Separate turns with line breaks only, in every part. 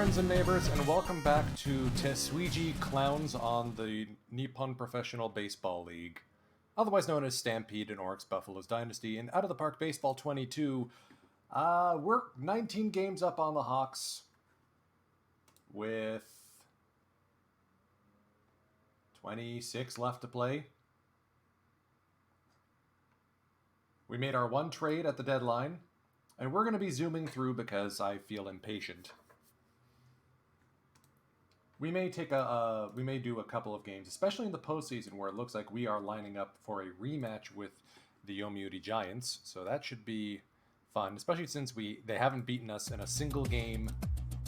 friends and neighbors, and welcome back to Tesuiji Clowns on the Nippon Professional Baseball League, otherwise known as Stampede in Oryx Buffalo's Dynasty, and Out of the Park Baseball 22. We're 19 games up on the Hawks with 26 left to play. We made our one trade at the deadline, and we're going to be zooming through because I feel impatient. We may do a couple of games, especially in the postseason, where it looks like we are lining up for a rematch with the Yomiuri Giants. So that should be fun, especially since they haven't beaten us in a single game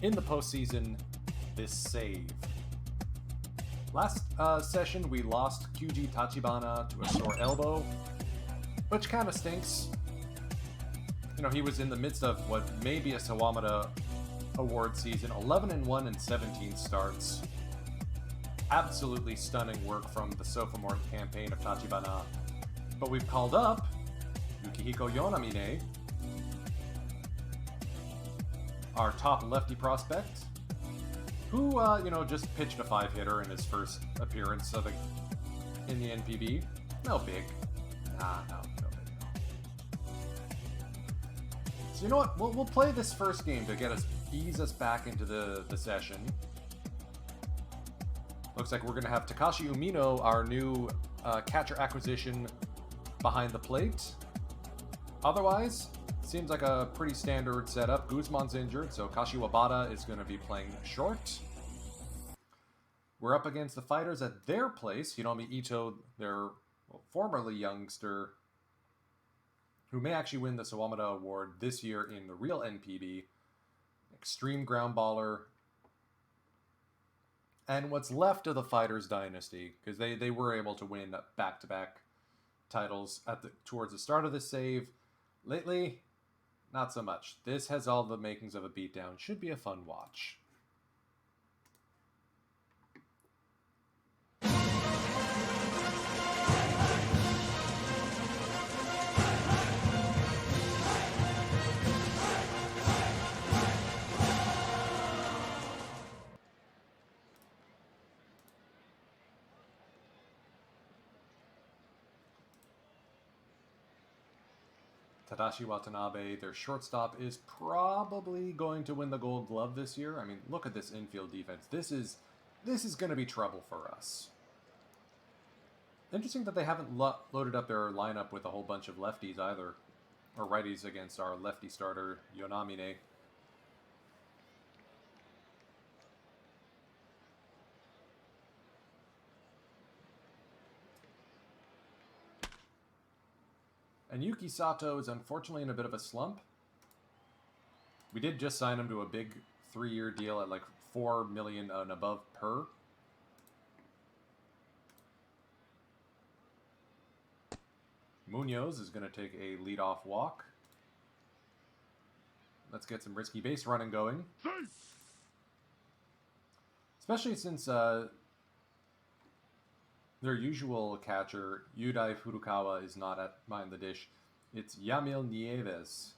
in the postseason this save. Last session, we lost QG Tachibana to a sore elbow, which kind of stinks. You know, he was in the midst of what may be a Sawamata award season, 11-1 and 17 starts. Absolutely stunning work from the sophomore campaign of Tachibana. But we've called up Yukihiko Yonamine, our top lefty prospect, who, just pitched a 5-hitter in his first appearance in the NPB. No big. No big. So you know what? We'll play this first game to ease us back into the session. Looks like we're going to have Takashi Umino, our new catcher acquisition, behind the plate. Otherwise, seems like a pretty standard setup. Guzman's injured, so Kashiwabata is going to be playing short. We're up against the Fighters at their place. Hiromi Ito, their formerly youngster, who may actually win the Sawamata Award this year in the real NPB. Extreme ground baller. And what's left of the Fighters dynasty, because they were able to win back-to-back titles towards the start of the save. Lately, not so much. This has all the makings of a beatdown. Should be a fun watch. Tadashi Watanabe, their shortstop, is probably going to win the Gold Glove this year. I mean, look at this infield defense. This is going to be trouble for us. Interesting that they haven't loaded up their lineup with a whole bunch of lefties either, or righties against our lefty starter, Yonamine. And Yuki Sato is unfortunately in a bit of a slump. We did just sign him to a big 3-year deal at like $4 million and above per. Munoz is going to take a leadoff walk. Let's get some risky base running going. Especially since their usual catcher, Yudai Furukawa, is not behind the dish. It's Yamil Nieves.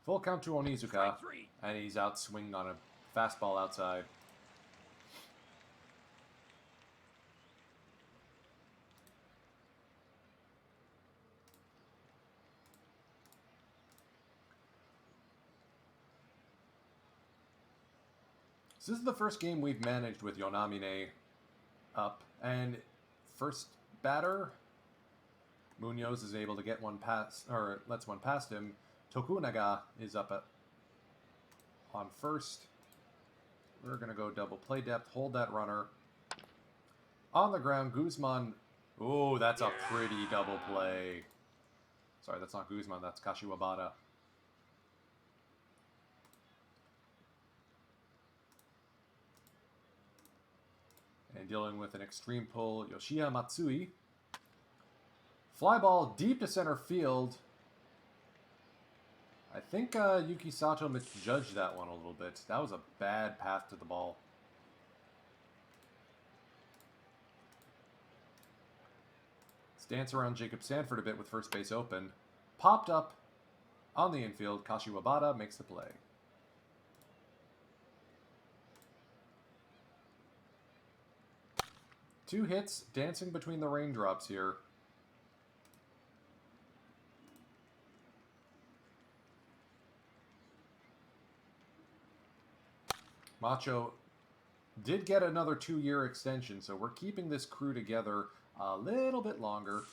Full count to Onizuka, and he's out swinging on a fastball outside. So this is the first game we've managed with Yonamine up, and first batter, Munoz is able to get one pass, or lets one past him. Tokunaga is up on first. We're going to go double play depth, hold that runner. On the ground, Guzman. Oh, that's a pretty double play. Sorry, that's not Guzman, that's Kashiwabata. And dealing with an extreme pull, Yoshiya Matsui. Fly ball deep to center field. I think Yuki Sato misjudged that one a little bit. That was a bad path to the ball. Let's dance around Jacob Sanford a bit with first base open. Popped up on the infield. Kashiwabata makes the play. 2 hits, dancing between the raindrops here. Macho did get another 2-year extension, so we're keeping this crew together a little bit longer.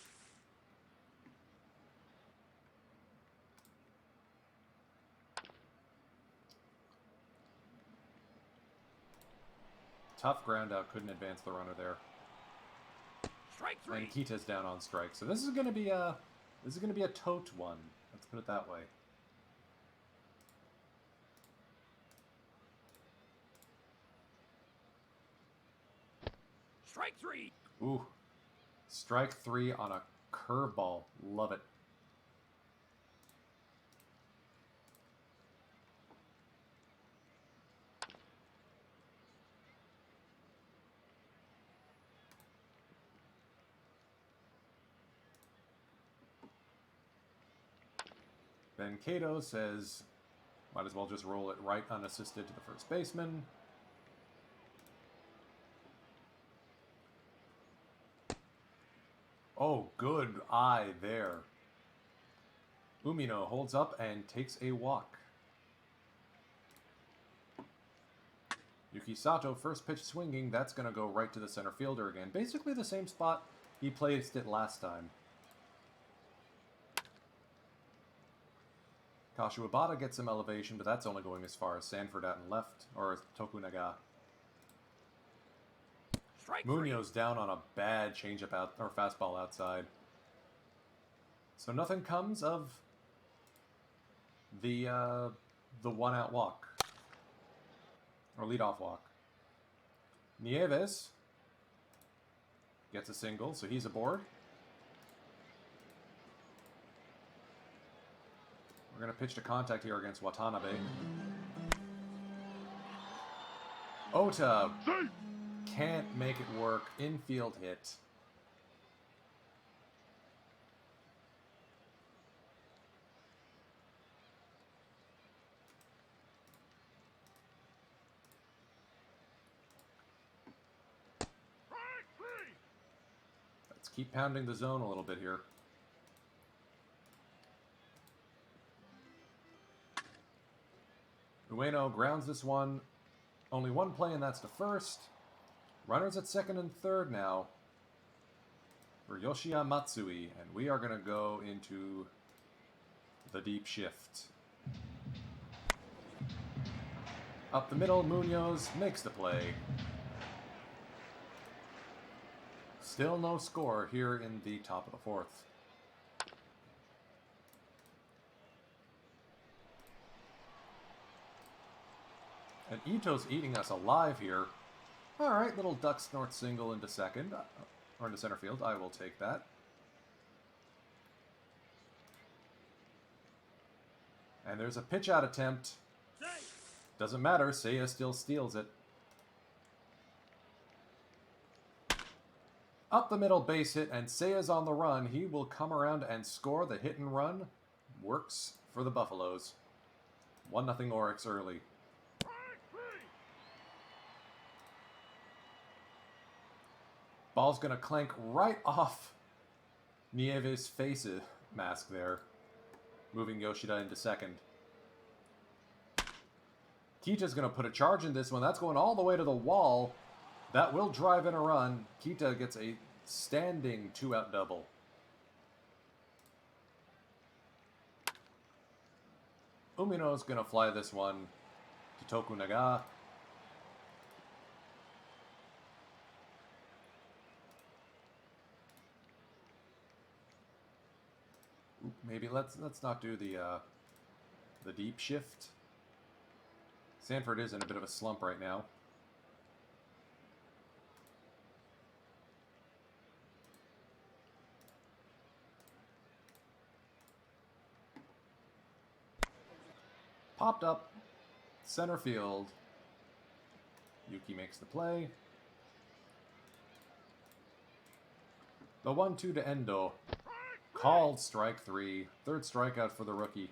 Tough ground out, couldn't advance the runner there.
Strike 3.
And Kita's down on strike. So this is gonna be a tote one. Let's put it that way.
Strike 3.
Ooh. Strike 3 on a curveball. Love it. Then Kato says, might as well just roll it right unassisted to the first baseman. Oh, good eye there. Umino holds up and takes a walk. Yuki Sato, first pitch swinging, that's going to go right to the center fielder again. Basically the same spot he placed it last time. Kashu Ibata gets some elevation, but that's only going as far as Sanford out and left, or Tokunaga.
Strike 3.
Munoz down on a bad changeup out or fastball outside. So nothing comes of the 1-out walk or leadoff walk. Nieves gets a single, so he's aboard. We're going to pitch to contact here against Watanabe. Ota can't make it work. Infield hit. Let's keep pounding the zone a little bit here. Ueno grounds this one. Only one play, and that's the first. Runners at second and third now for Yoshia Matsui, and we are going to go into the deep shift. Up the middle, Munoz makes the play. Still no score here in the top of the fourth. And Ito's eating us alive here. All right, little duck snort single into second, or into center field. I will take that. And there's a pitch out attempt. Doesn't matter, Seiya still steals it. Up the middle, base hit, and Seiya's on the run. He will come around and score the hit and run. Works for the Buffaloes. 1-0 Oryx early. Ball's going to clank right off Nieves' face mask there, moving Yoshida into second. Kita's going to put a charge in this one. That's going all the way to the wall. That will drive in a run. Kita gets a standing 2-out double. Umino's going to fly this one to Tokunaga. Maybe let's not do the deep shift. Sanford is in a bit of a slump right now. Popped up, center field. Yuki makes the play. The 1-2 to Endo. Called strike 3. Third strikeout for the rookie.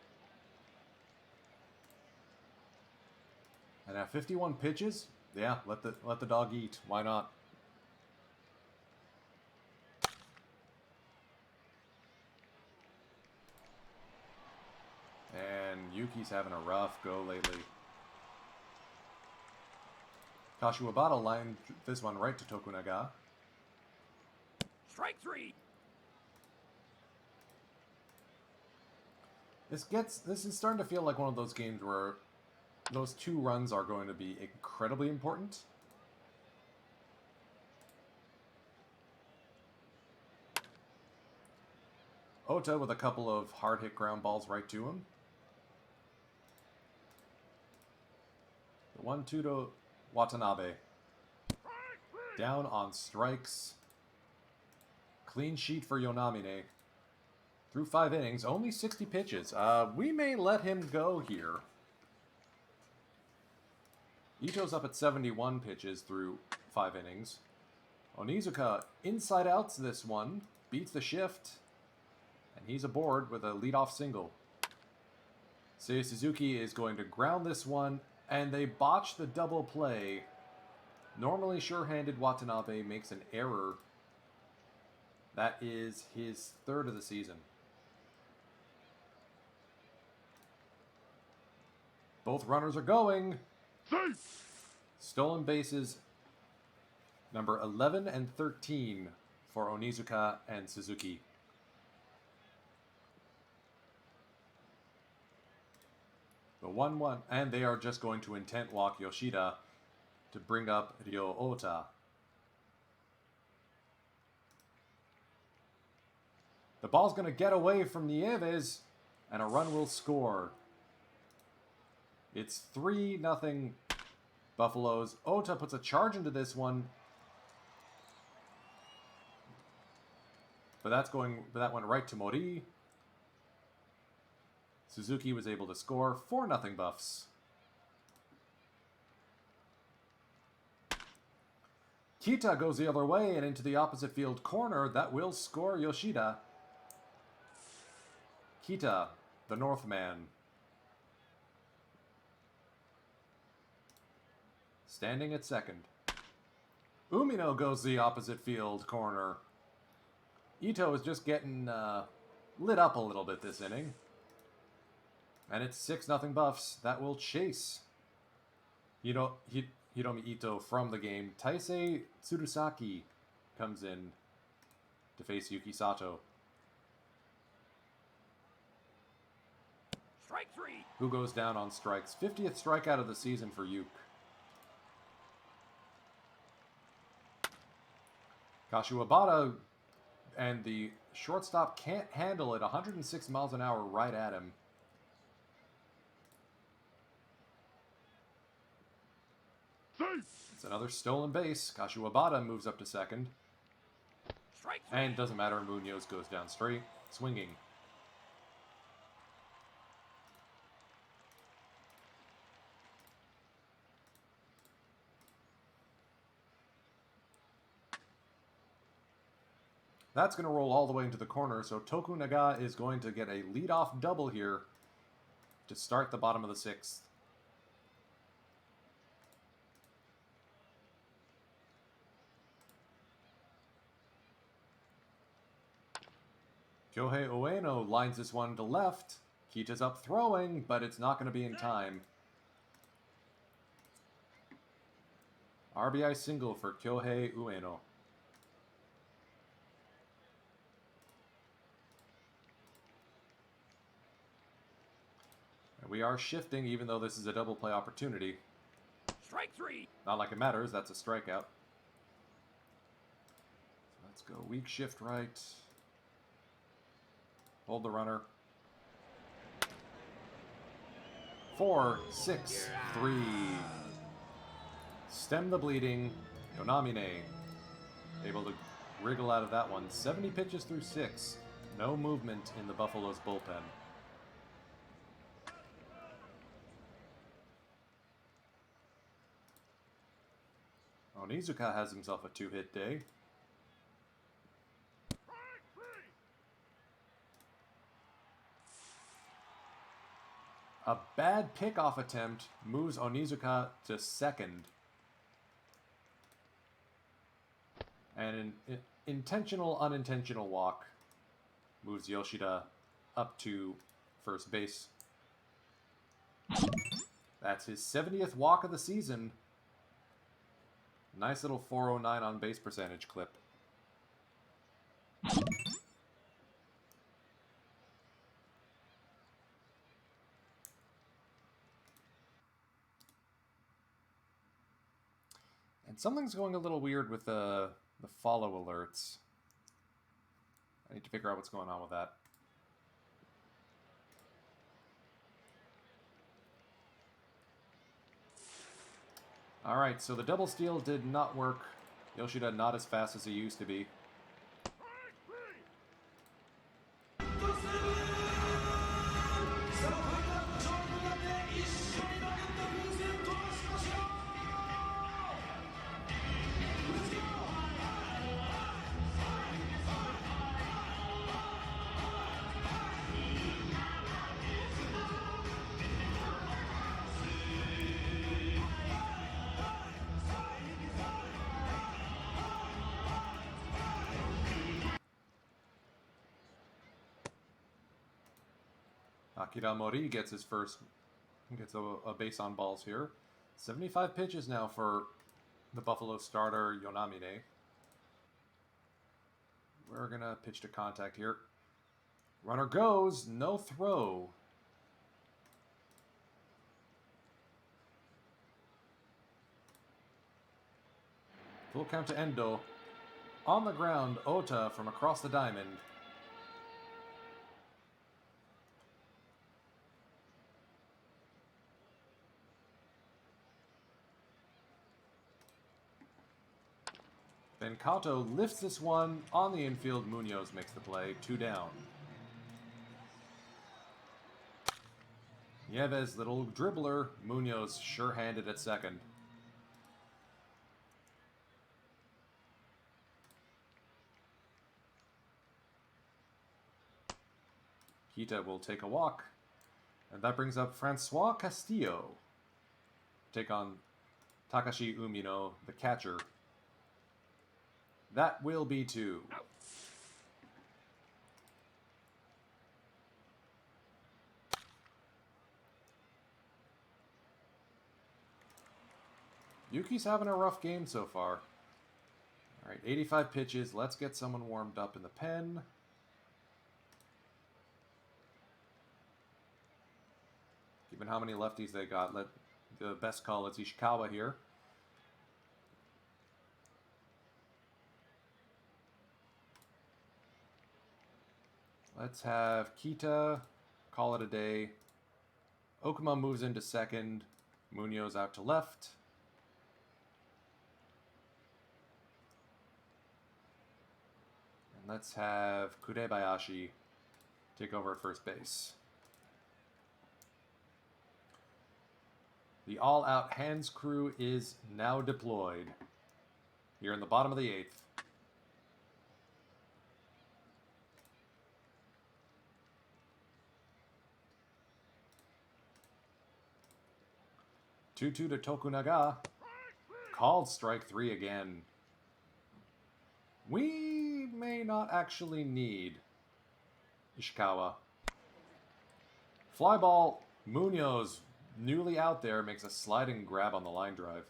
And at 51 pitches, yeah, let the dog eat. Why not? Yuki's having a rough go lately. Kashiwabata lined this one right to Tokunaga.
Strike 3.
This is starting to feel like one of those games where those 2 runs are going to be incredibly important. Ota with a couple of hard-hit ground balls right to him. The 1-2 to Watanabe. Down on strikes. Clean sheet for Yonamine. Through 5 innings, only 60 pitches. We may let him go here. Ito's up at 71 pitches through 5 innings. Onizuka inside outs this one. Beats the shift. And he's aboard with a leadoff single. Seiya Suzuki is going to ground this one. And they botch the double play. Normally sure-handed Watanabe makes an error. That is his 3rd of the season. Both runners are going. Stolen bases number 11 and 13 for Onizuka and Suzuki. The 1-1, and they are just going to intent walk Yoshida to bring up Ryo Ota. The ball's going to get away from Nieves, and a run will score. It's 3-0 Buffaloes. Ota puts a charge into this one. But that went right to Mori. Suzuki was able to score. 4-0 Buffs. Kita goes the other way and into the opposite field corner. That will score Yoshida. Kita, the Northman. Standing at second. Umino goes the opposite field corner. Ito is just getting lit up a little bit this inning. And it's 6-0 Buffs. That will chase Hiromi Ito from the game. Taisei Tsurusaki comes in to face Yuki Sato.
Strike 3.
Who goes down on strikes. 50th strikeout of the season for Yuke. Kashiwabata and the shortstop can't handle it. 106 miles an hour right at him. It's another stolen base. Kashiwabata moves up to second.
Strike 3.
And doesn't matter, Munoz goes down straight, swinging. That's going to roll all the way into the corner, so Tokunaga is going to get a leadoff double here to start the bottom of the 6th. Kyohei Ueno lines this one to left. Kita's up throwing, but it's not going to be in time. RBI single for Kyohei Ueno. And we are shifting, even though this is a double play opportunity.
Strike 3.
Not like it matters, that's a strikeout. So let's go weak shift right. Hold the runner. 4, 6, 3. Stem the bleeding. Yonamine able to wriggle out of that one. 70 pitches through 6. No movement in the Buffaloes bullpen. Onizuka has himself a 2-hit day. A bad pickoff attempt moves Onizuka to second. And an intentional, unintentional walk moves Yoshida up to first base. That's his 70th walk of the season. Nice little 409 on base percentage clip. And something's going a little weird with the follow alerts. I need to figure out what's going on with that. Alright, so the double steal did not work. Yoshida not as fast as he used to be. Akira Mori gets his first, gets a base on balls here. 75 pitches now for the Buffalo starter, Yonamine. We're going to pitch to contact here. Runner goes, no throw. Full count to Endo. On the ground, Ota from across the diamond. Then Kato lifts this one on the infield. Munoz makes the play. 2 down. Nieves, little dribbler. Munoz sure-handed at second. Kita will take a walk. And that brings up Francois Castillo. Take on Takashi Umino, the catcher. That will be 2. Yuki's having a rough game so far. Alright, 85 pitches. Let's get someone warmed up in the pen. Given how many lefties they got, let the best call is Ishikawa here. Let's have Kita call it a day. Okuma moves into second. Munoz out to left. And let's have Kurebayashi take over at first base. The all-out hands crew is now deployed. Here in the bottom of the 8th. Two-two to Tokunaga. Called strike 3 again. We may not actually need Ishikawa. Fly ball. Munoz, newly out there, makes a sliding grab on the line drive.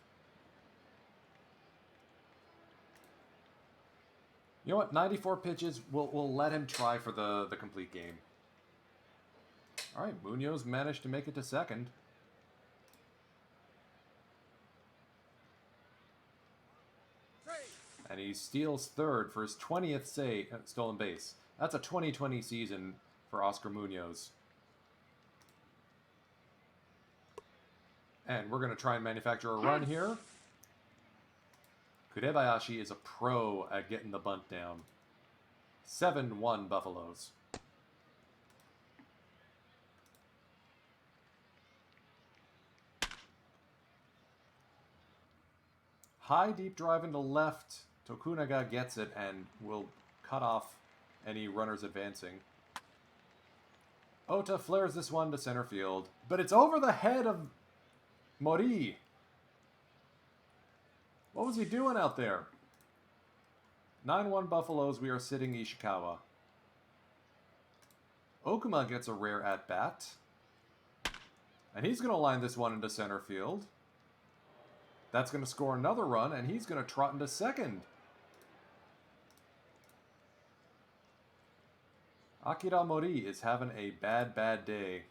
You know what? 94 pitches. We'll let him try for the complete game. All right, Munoz managed to make it to second. And he steals third for his 20th stolen base. That's a 2020 season for Oscar Munoz. And we're going to try and manufacture a run here. Kurebayashi is a pro at getting the bunt down. 7-1 Buffaloes. High deep drive into left. Tokunaga gets it and will cut off any runners advancing. Ota flares this one to center field, but it's over the head of Mori. What was he doing out there? 9-1 Buffaloes, we are sitting Ishikawa. Okuma gets a rare at-bat. And he's going to line this one into center field. That's going to score another run, and he's going to trot into second. Akira Mori is having a bad, bad day.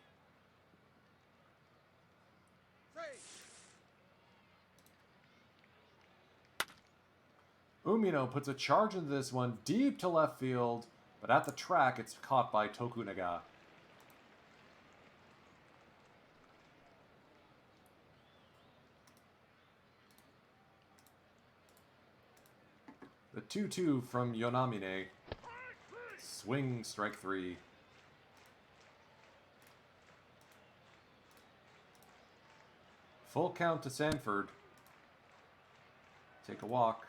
Umino puts a charge into this one deep to left field, but at the track it's caught by Tokunaga. The 2-2 from Yonamine. Swing, strike 3. Full count to Sanford. Take a walk.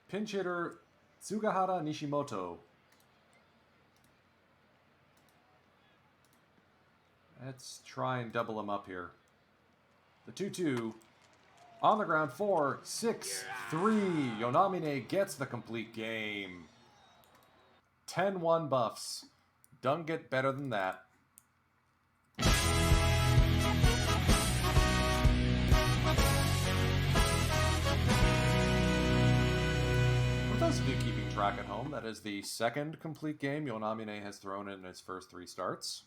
Pinch hitter Tsugahara Nishimoto. Let's try and double him up here. The 2-2. On the ground, 4, 6, 3. Yonamine gets the complete game. 10-1 buffs. Don't get better than that. For those of you keeping track at home, that is the second complete game Yonamine has thrown in his first 3 starts.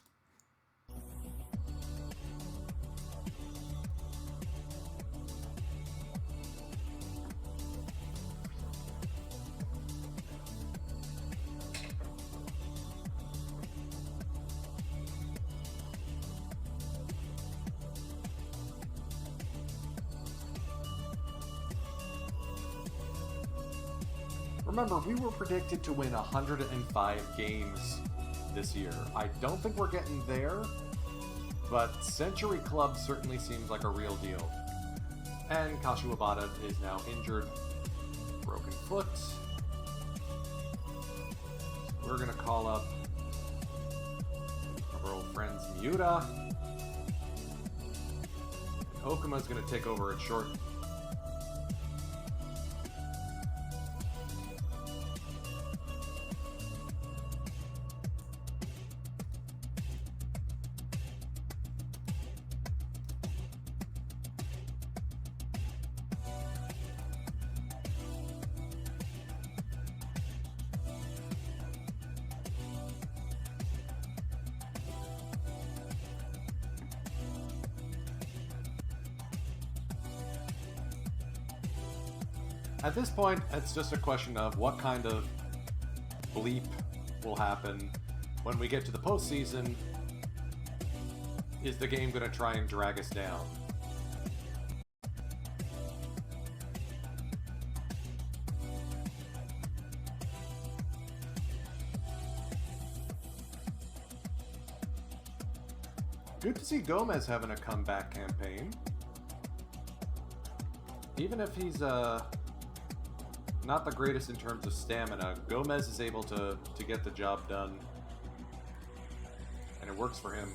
Remember, we were predicted to win 105 games this year. I don't think we're getting there, but Century Club certainly seems like a real deal. And Kashiwabata is now injured. Broken foot. We're going to call up our old friends Miura. Okuma's going to take over at short. At this point, it's just a question of what kind of bleep will happen when we get to the postseason. Is the game going to try and drag us down? Good to see Gomez having a comeback campaign. Even if he's not the greatest in terms of stamina, Gomez is able to get the job done. And it works for him.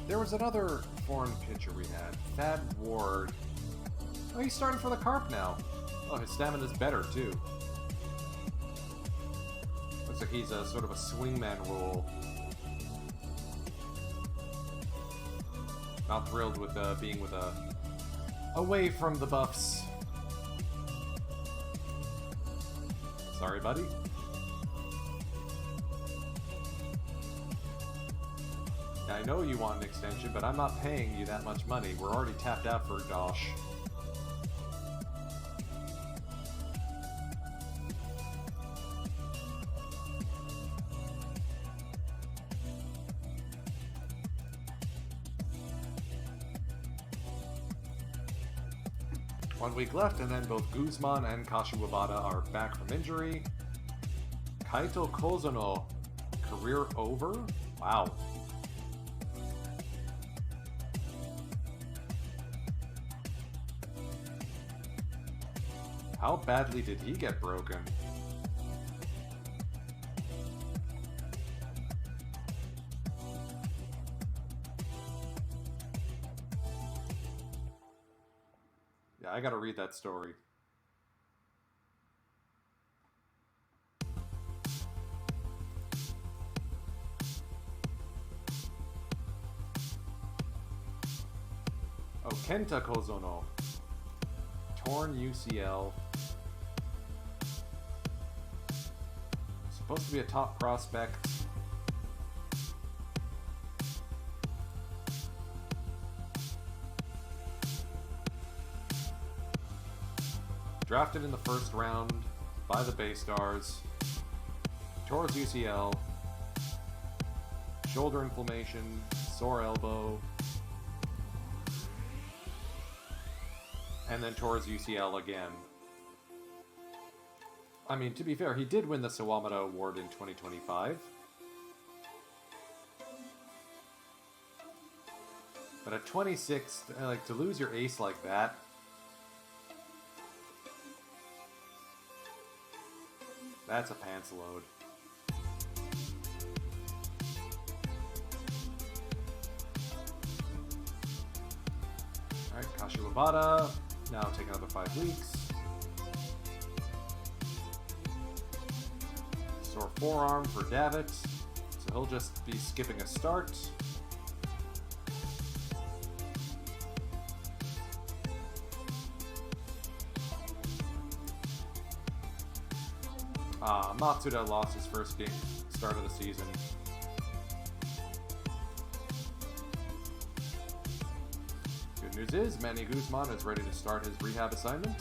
There was another foreign pitcher we had, Thad Ward. Oh, he's starting for the Carp now. Oh, his stamina's better, too. Looks like he's a sort of a swingman role. Not thrilled with being with away from the Buffs. Sorry, buddy. I know you want an extension, but I'm not paying you that much money. We're already tapped out for Josh. One week left, and then both Guzman and Kashiwabata are back from injury. Kaito Kozono, career over? Wow. How badly did he get broken? Yeah, I gotta read that story. Oh, Kenta Kozono. Torn UCL. Supposed to be a top prospect. Drafted in the first round by the Bay Stars. Tore his UCL. Shoulder inflammation. Sore elbow. And then tore his UCL again. I mean, to be fair, he did win the Sawamata Award in 2025. But at 26, like, to lose your ace like that... That's a pants load. Alright, Kashiwabata. Now take another 5 weeks. Sore forearm for Davitt. So he'll just be skipping a start. Matsuda lost his first game start of the season. Good news is Manny Guzman is ready to start his rehab assignment.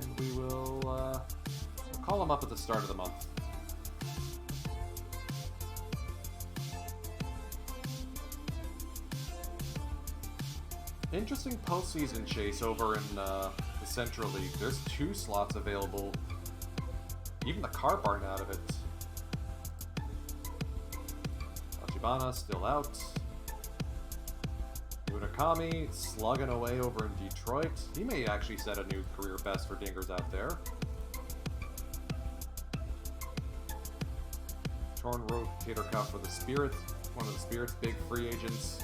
And we will we'll call him up at the start of the month. Interesting postseason chase over in the Central League. There's 2 slots available. Even the Carp aren't out of it. Tachibana still out. Murakami slugging away over in Detroit. He may actually set a new career best for dingers out there. Torn rotator cuff for the Spirit. One of the Spirit's big free agents.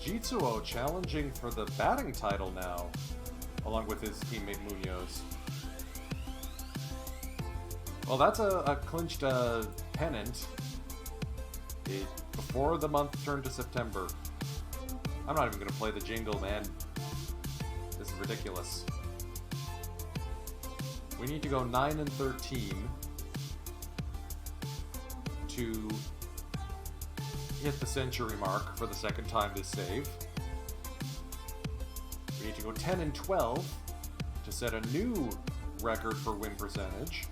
Jitsuo challenging for the batting title now, along with his teammate Munoz. Well, that's a clinched pennant before the month turned to September. I'm not even going to play the jingle, man. This is ridiculous. We need to go 9-13 to hit the century mark for the second time this save. We need to go 10-12 to set a new record for win percentage.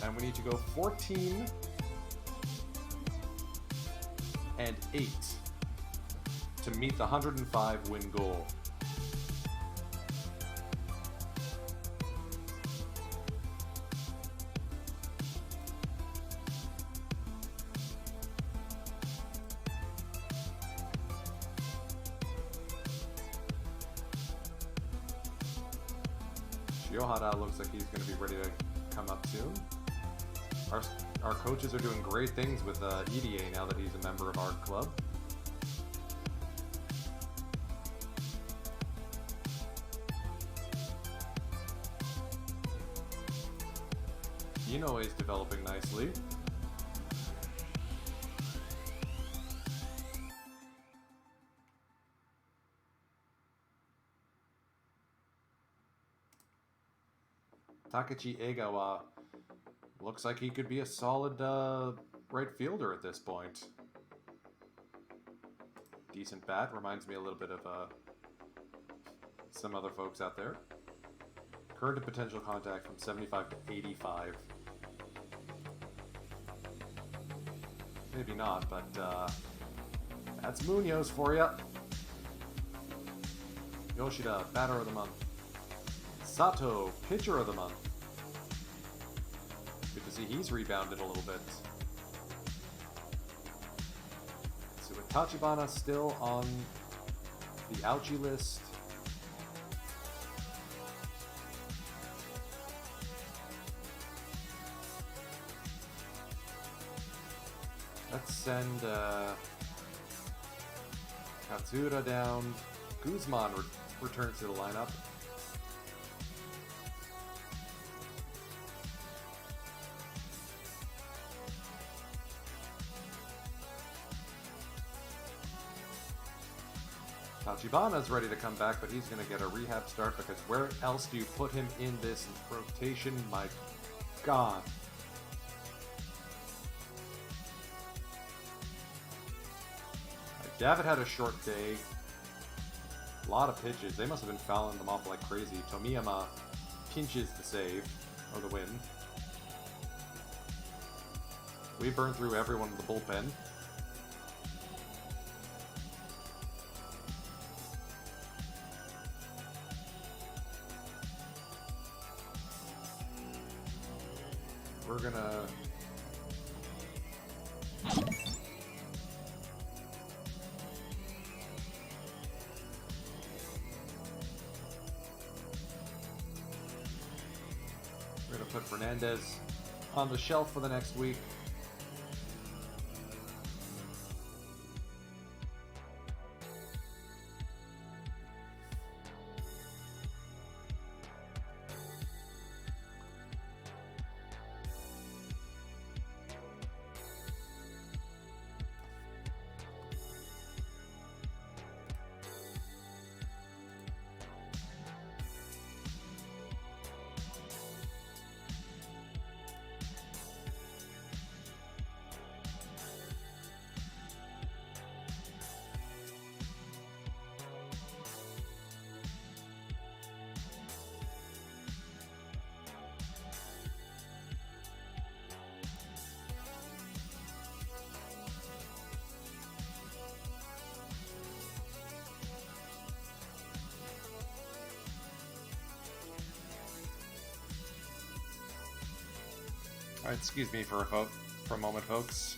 And we need to go 14-8 to meet the 105 win goal. Shiohara looks like he's going to be ready to come up soon. Our coaches are doing great things with EDA now that he's a member of our club. Inoue is developing nicely. Takechi Egawa looks like he could be a solid right fielder at this point. Decent bat, reminds me a little bit of some other folks out there. Current and potential contact from 75 to 85. Maybe not, but That's Munoz for you. Yoshida, batter of the month. Sato, pitcher of the month. Good to see he's rebounded a little bit. So with Tachibana still on the ouchie list. Let's send Katsura down. Guzman returns to the lineup. Tachibana's ready to come back, but he's going to get a rehab start because where else do you put him in this rotation? My God. David had a short day. A lot of pitches. They must have been fouling them off like crazy. Tomiyama pinches the save, or the win. We burned through everyone in the bullpen. We're gonna... put Fernandez on the shelf for the next week. Alright, excuse me for a moment, folks.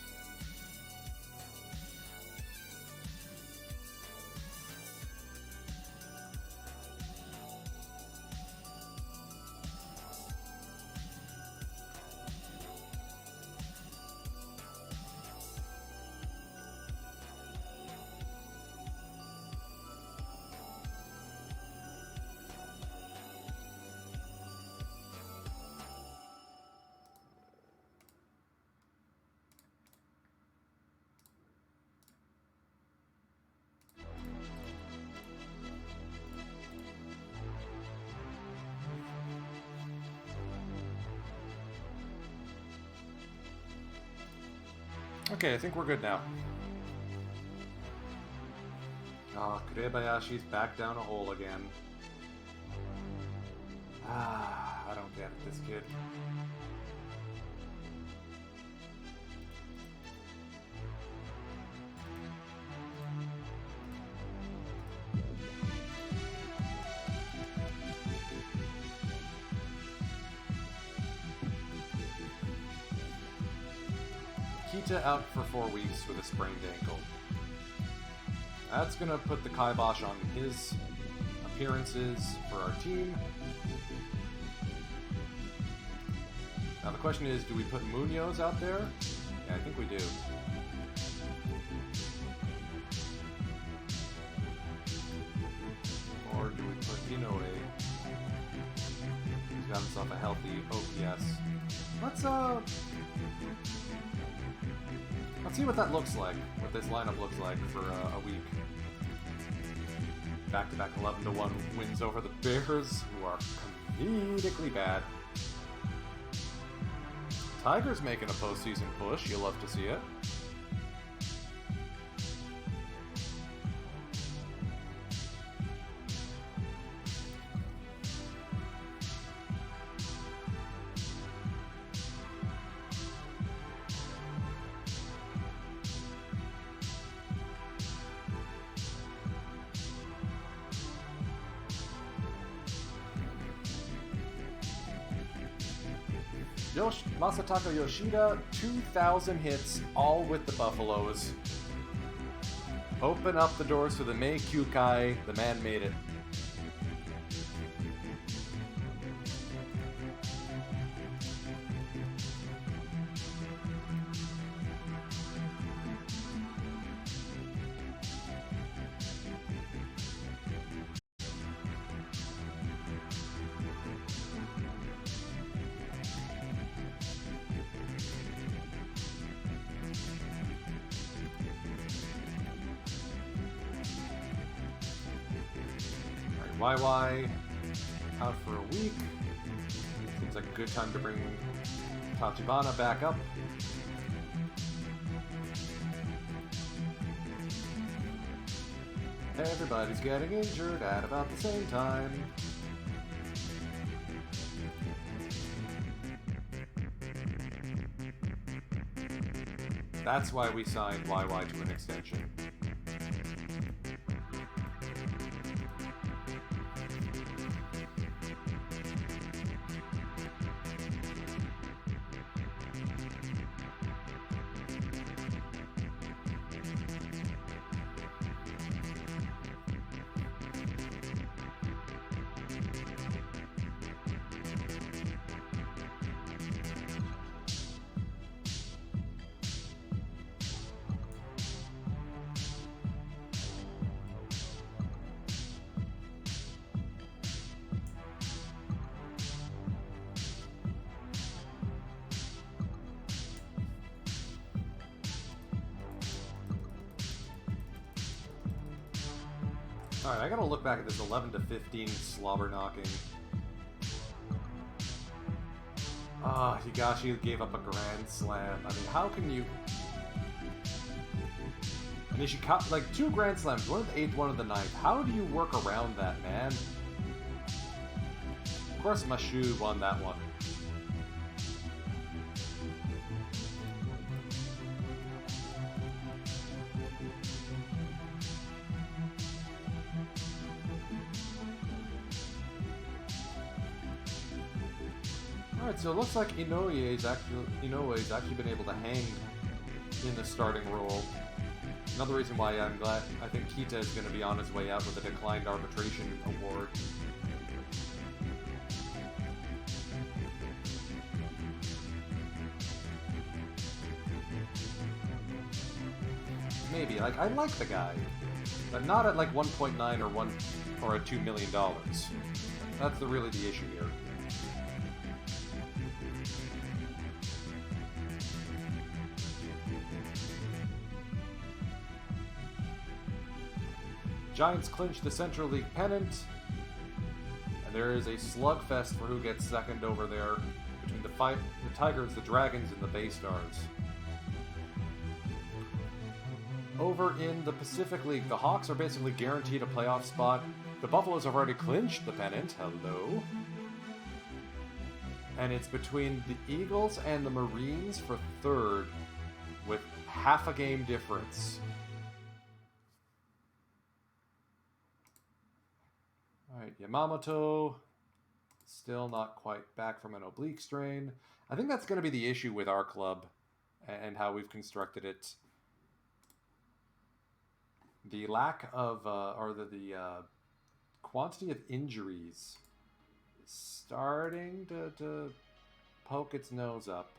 Okay, I think we're good now. Oh, Kurebayashi's back down a hole again. I don't get it, this kid. Kita out for 4 weeks with a sprained ankle. That's going to put the kibosh on his appearances for our team. Now the question is, do we put Munoz out there? Yeah, I think we do. Or do we put Inoue? He's got himself a healthy OPS. Let's see what that looks like, what this lineup looks like for a week. Back-to-back 11-1 wins over the Bears, who are comedically bad. Tigers making a postseason push, you'll love to see it. Masataka Yoshida, 2,000 hits, all with the Buffaloes. Open up the doors for the Mei Kyukai. The man made it. YY out for a week. Seems like a good time to bring Tachibana back up. Everybody's getting injured at about the same time. That's why we signed YY to an extension. Alright, I gotta look back at this 11 to 15 slobber knocking. Higashi gave up a grand slam. I mean, how can you... And Nishikawa, like, 2 grand slams, one of the 8th, one of the 9th. How do you work around that, man? Of course, Mashu won that one. Alright, so it looks like Inoue's actually been able to hang in the starting role. Another reason why I'm glad I think Kita is going to be on his way out with a declined arbitration award. Maybe, like, I like the guy, but not at like 1.9 or a $2 million. That's really the issue here. Giants clinch the Central League pennant, and there is a slugfest for who gets second over there between the Tigers, the Dragons, and the Bay Stars. Over in the Pacific League, the Hawks are basically guaranteed a playoff spot. The Buffaloes have already clinched the pennant. Hello. And it's between the Eagles and the Marines for third with half a game difference. Alright, Yamamoto, still not quite back from an oblique strain. I think that's going to be the issue with our club and how we've constructed it. The lack of, or the quantity of injuries is starting to poke its nose up.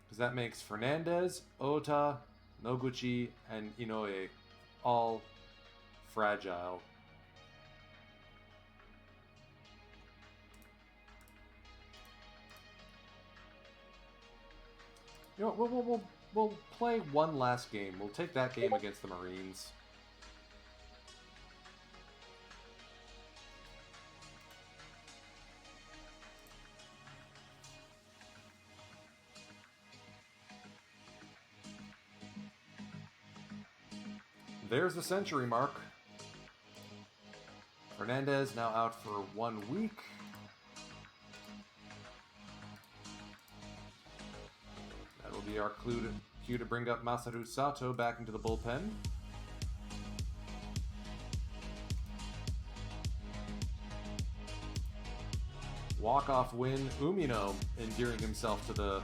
Because that makes Fernandez, Ota, Noguchi, and Inoue all fragile. You know, we'll play one last game. We'll take that game against the Marines. There's the century mark. Fernandez now out for 1 week. That will be our cue to bring up Masaru Sato back into the bullpen. walk-off win. Umino endearing himself to the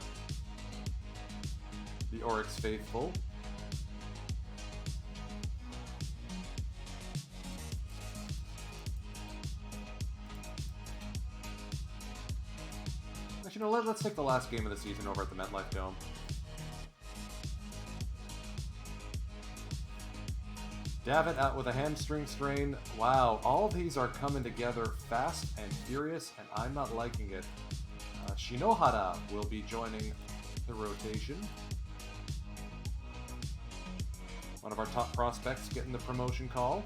Oryx faithful. Actually, no, let's take the last game of the season over at the MetLife Dome. Davitt out with a hamstring strain. Wow, all of these are coming together fast and furious, and I'm not liking it. Shinohara will be joining the rotation. One of our top prospects getting the promotion call.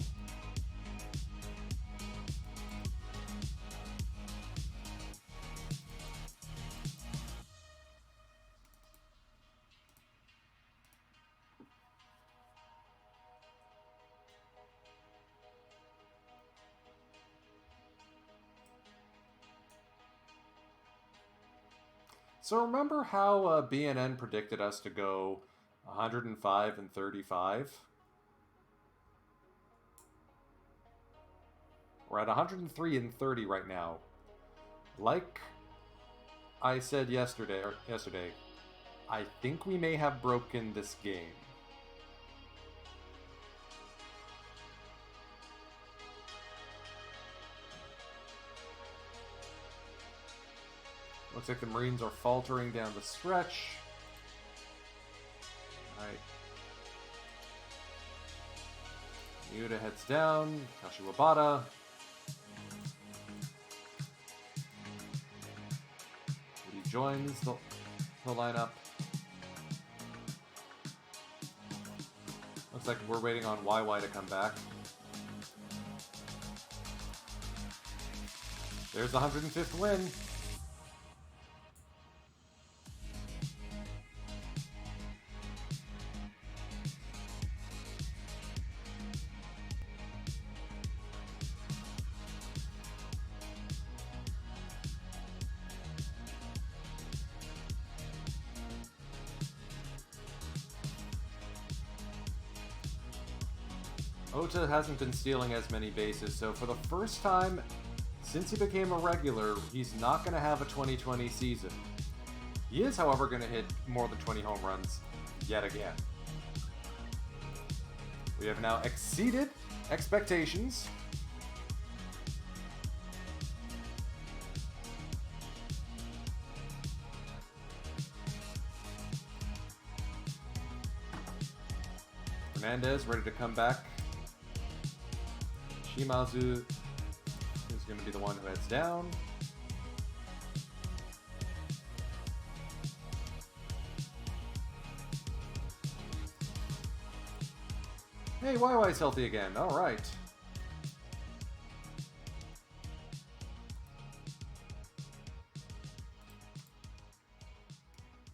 So remember how BNN predicted us to go 105 and 35? We're at 103 and 30 right now. Like I said yesterday, I think we may have broken this game. Looks like the Marines are faltering down the stretch. Alright. Yuta heads down. Kashiwabata. He joins the lineup. Looks like we're waiting on YY to come back. There's the 105th win. Ota hasn't been stealing as many bases, so for the first time since he became a regular, he's not going to have a 2020 season. He is, however, going to hit more than 20 home runs yet again. We have now exceeded expectations. Fernandez ready to come back. Shimazu is going to be the one who heads down. Hey, YY's healthy again. All right.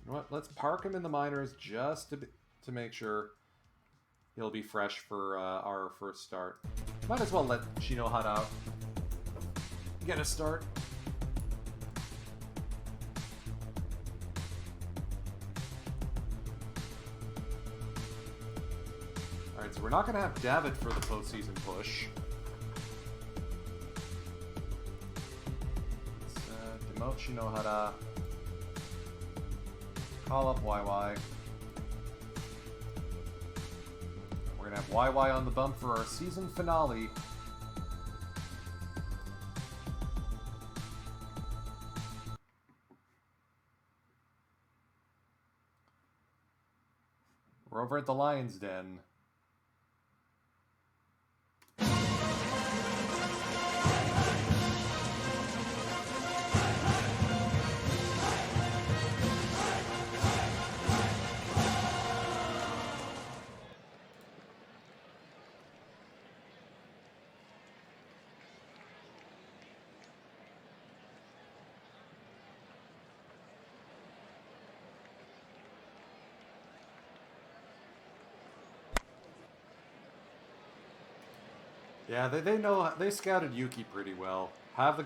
You know what? Let's park him in the minors just to make sure he'll be fresh for our first start. Might as well let Shinohara get a start. Alright, so we're not going to have Davitt for the postseason push. Let's demote Shinohara. Call up YY. We're going to have YY on the bump for our season finale. We're over at the Lion's Den. Yeah, they know, they scouted Yuki pretty well. Have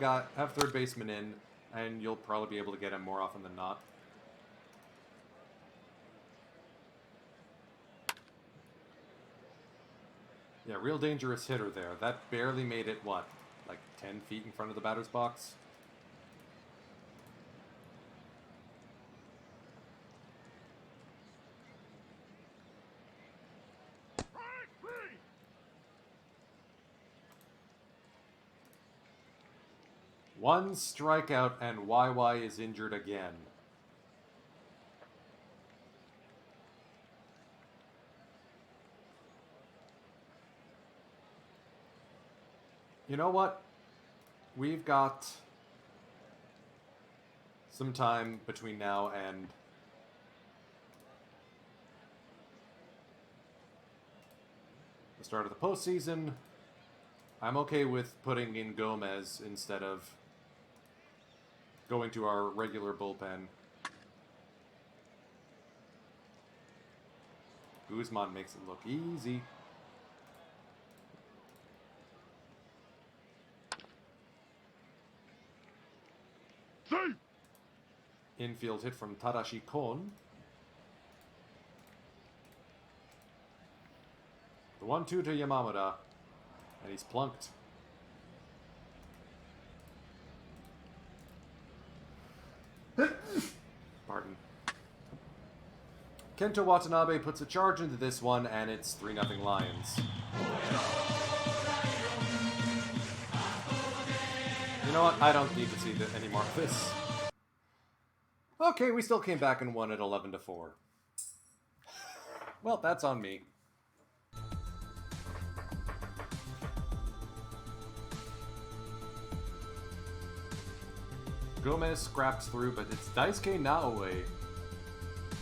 third baseman in, and you'll probably be able to get him more often than not. Yeah, real dangerous hitter there. That barely made it, what, like 10 feet in front of the batter's box? One strikeout and YY is injured again. You know what? We've got some time between now and the start of the postseason. I'm okay with putting in Gomez instead of going to our regular bullpen. Guzman makes it look easy. Infield hit from Tadashi Kon. The 1-2 to Yamamura. And he's plunked. Pardon. Kento Watanabe puts a charge into this one, and it's 3-0 Lions. You know what? I don't need to see any more of this. Okay, we still came back and won at 11-4. Well, that's on me. Gomez scraps through, but it's Daisuke Naoe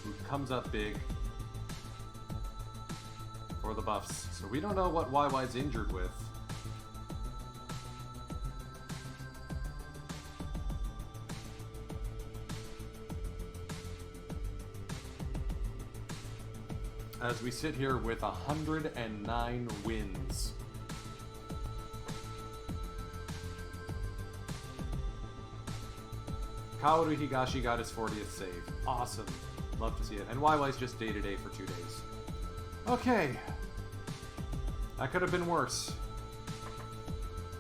who comes up big for the Buffs. So we don't know what YY's injured with. As we sit here with 109 wins. Kaoru Higashi got his 40th save. Awesome. Love to see it. And YY's just day-to-day for 2 days. Okay. That could have been worse.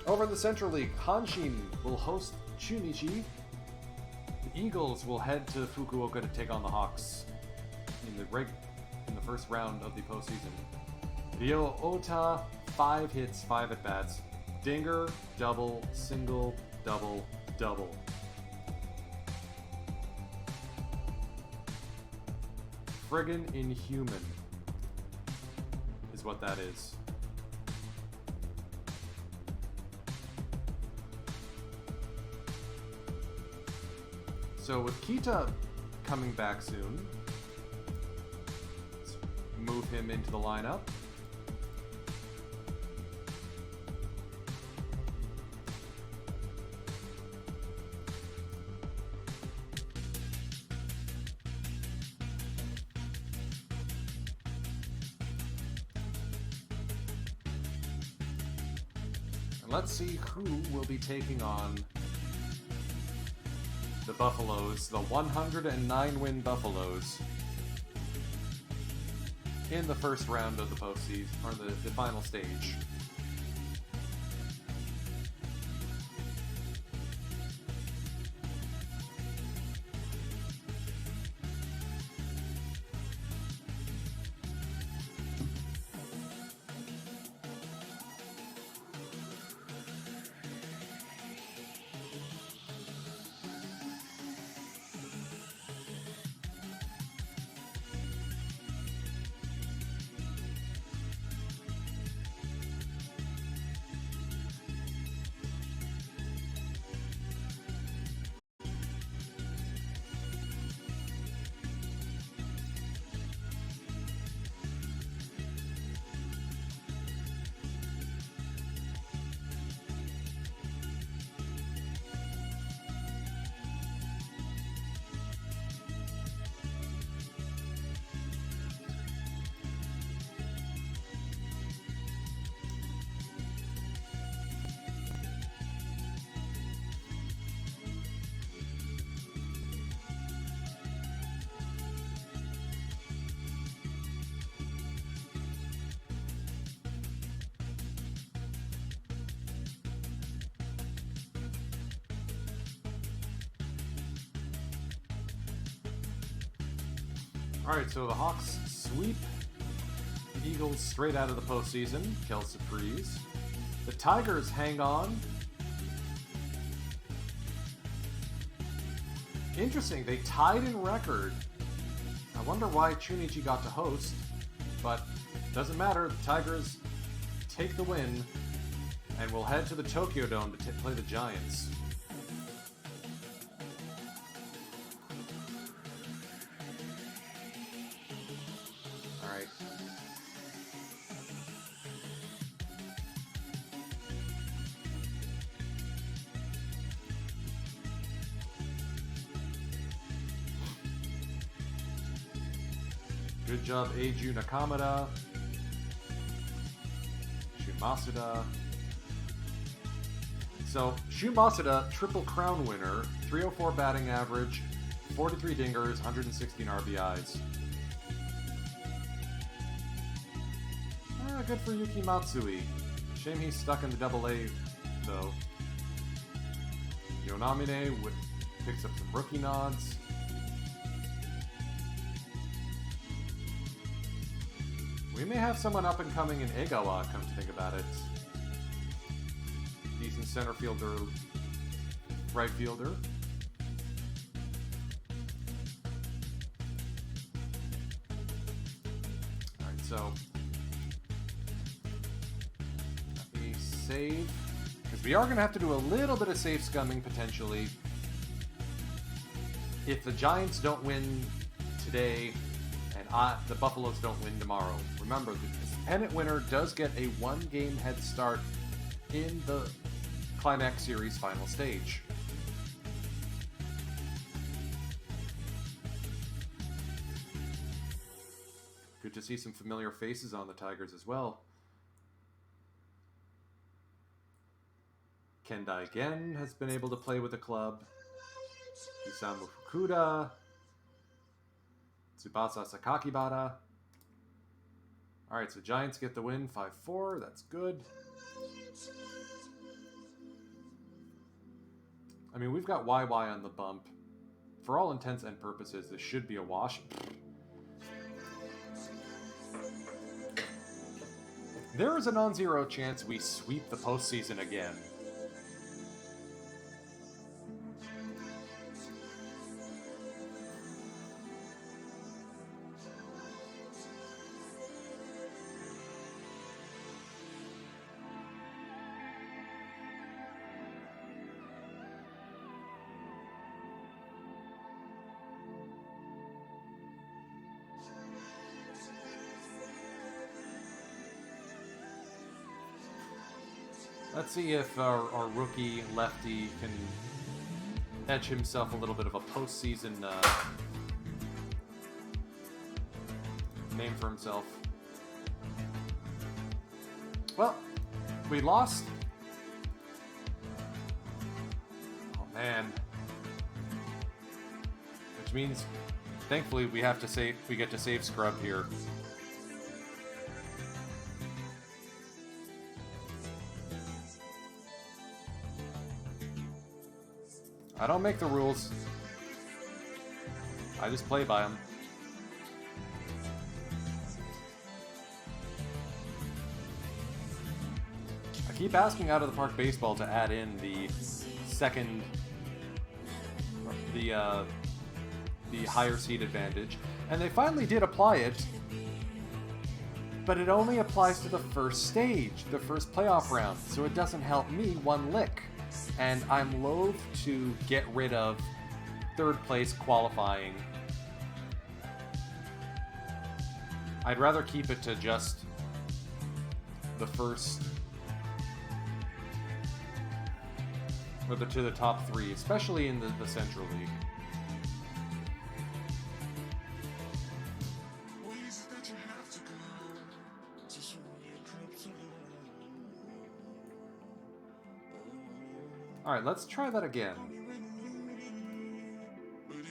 Over in the Central League, Hanshin will host Chunichi. The Eagles will head to Fukuoka to take on the Hawks in the first round of the postseason. Ryo Ota, 5 hits, 5 at-bats. Dinger, double, single, double, double. Friggin' inhuman is what that is. So with Kita coming back soon, let's move him into the lineup. Let's see who will be taking on the Buffaloes, the 109-win Buffaloes, in the first round of the postseason, or the final stage. Alright, so the Hawks sweep the Eagles straight out of the postseason. Kel surprise. The Tigers hang on Interesting, they tied in record. I wonder why Chunichi got to host, but doesn't matter. The Tigers take the win, and we'll head to the Tokyo Dome to play the Giants. Alright. Good job, Eiju Nakamura. Shu Masuda. So, Shu Masuda, Triple Crown winner, 304 batting average, 43 dingers, 116 RBIs. Good for Yuki Matsui. Shame he's stuck in the AA, though. Yonamine picks up some rookie nods. We may have someone up and coming in Egawa, come to think about it. Decent center fielder, right fielder. Alright, so let me save. Because we are going to have to do a little bit of save scumming potentially. If the Giants don't win today, and the Buffaloes don't win tomorrow. Remember, the pennant winner does get a one-game head start in the Climax Series final stage. Good to see some familiar faces on the Tigers as well. Kendai Gen has been able to play with the club. Isamu Fukuda. Tsubasa Sakakibara. Alright, so Giants get the win, 5-4. That's good. I mean, we've got YY on the bump. For all intents and purposes, this should be a wash. There is a non-zero chance we sweep the postseason again. Let's see if our rookie lefty can etch himself a little bit of a postseason name for himself. Well, we lost. Oh man. Which means, thankfully, we get to save Scrub here. I don't make the rules. I just play by them. I keep asking Out of the Park Baseball to add in the second, the higher seed advantage, and they finally did apply it, but it only applies to the first stage, the first playoff round, so it doesn't help me one lick. And I'm loath to get rid of third place qualifying. I'd rather keep it to just the first, or to the top three, especially in the Central League. Alright, let's try that again.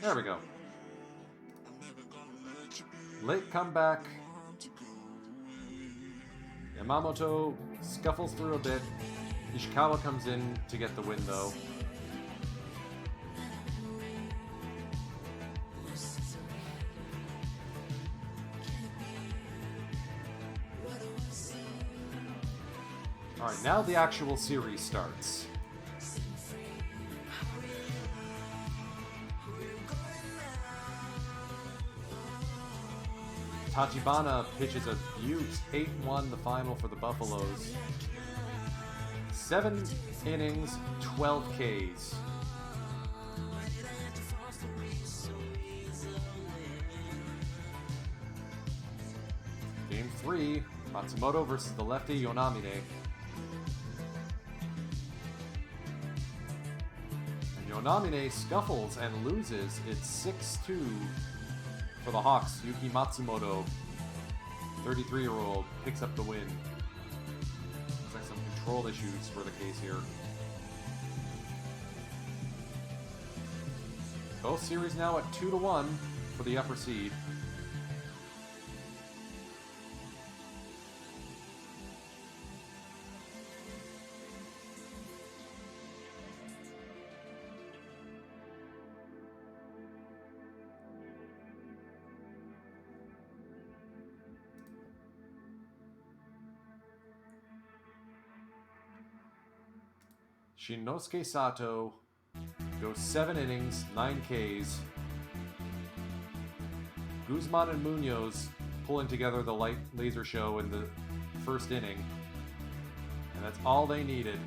There we go. Late comeback. Yamamoto scuffles through a bit. Ishikawa comes in to get the win, though. Alright, now the actual series starts. Tachibana pitches a beaut. 8-1 the final for the Buffaloes. 7 innings, 12 Ks. Game 3, Matsumoto versus the lefty Yonamine. And Yonamine scuffles and loses. It's 6-2 for the Hawks. Yuki Matsumoto, 33-year-old, picks up the win. Looks like some control issues for the case here. Both series now at 2-1 for the upper seed. Shinosuke Sato goes 7 innings, 9 Ks. Guzman and Munoz pulling together the light laser show in the first inning. And that's all they needed.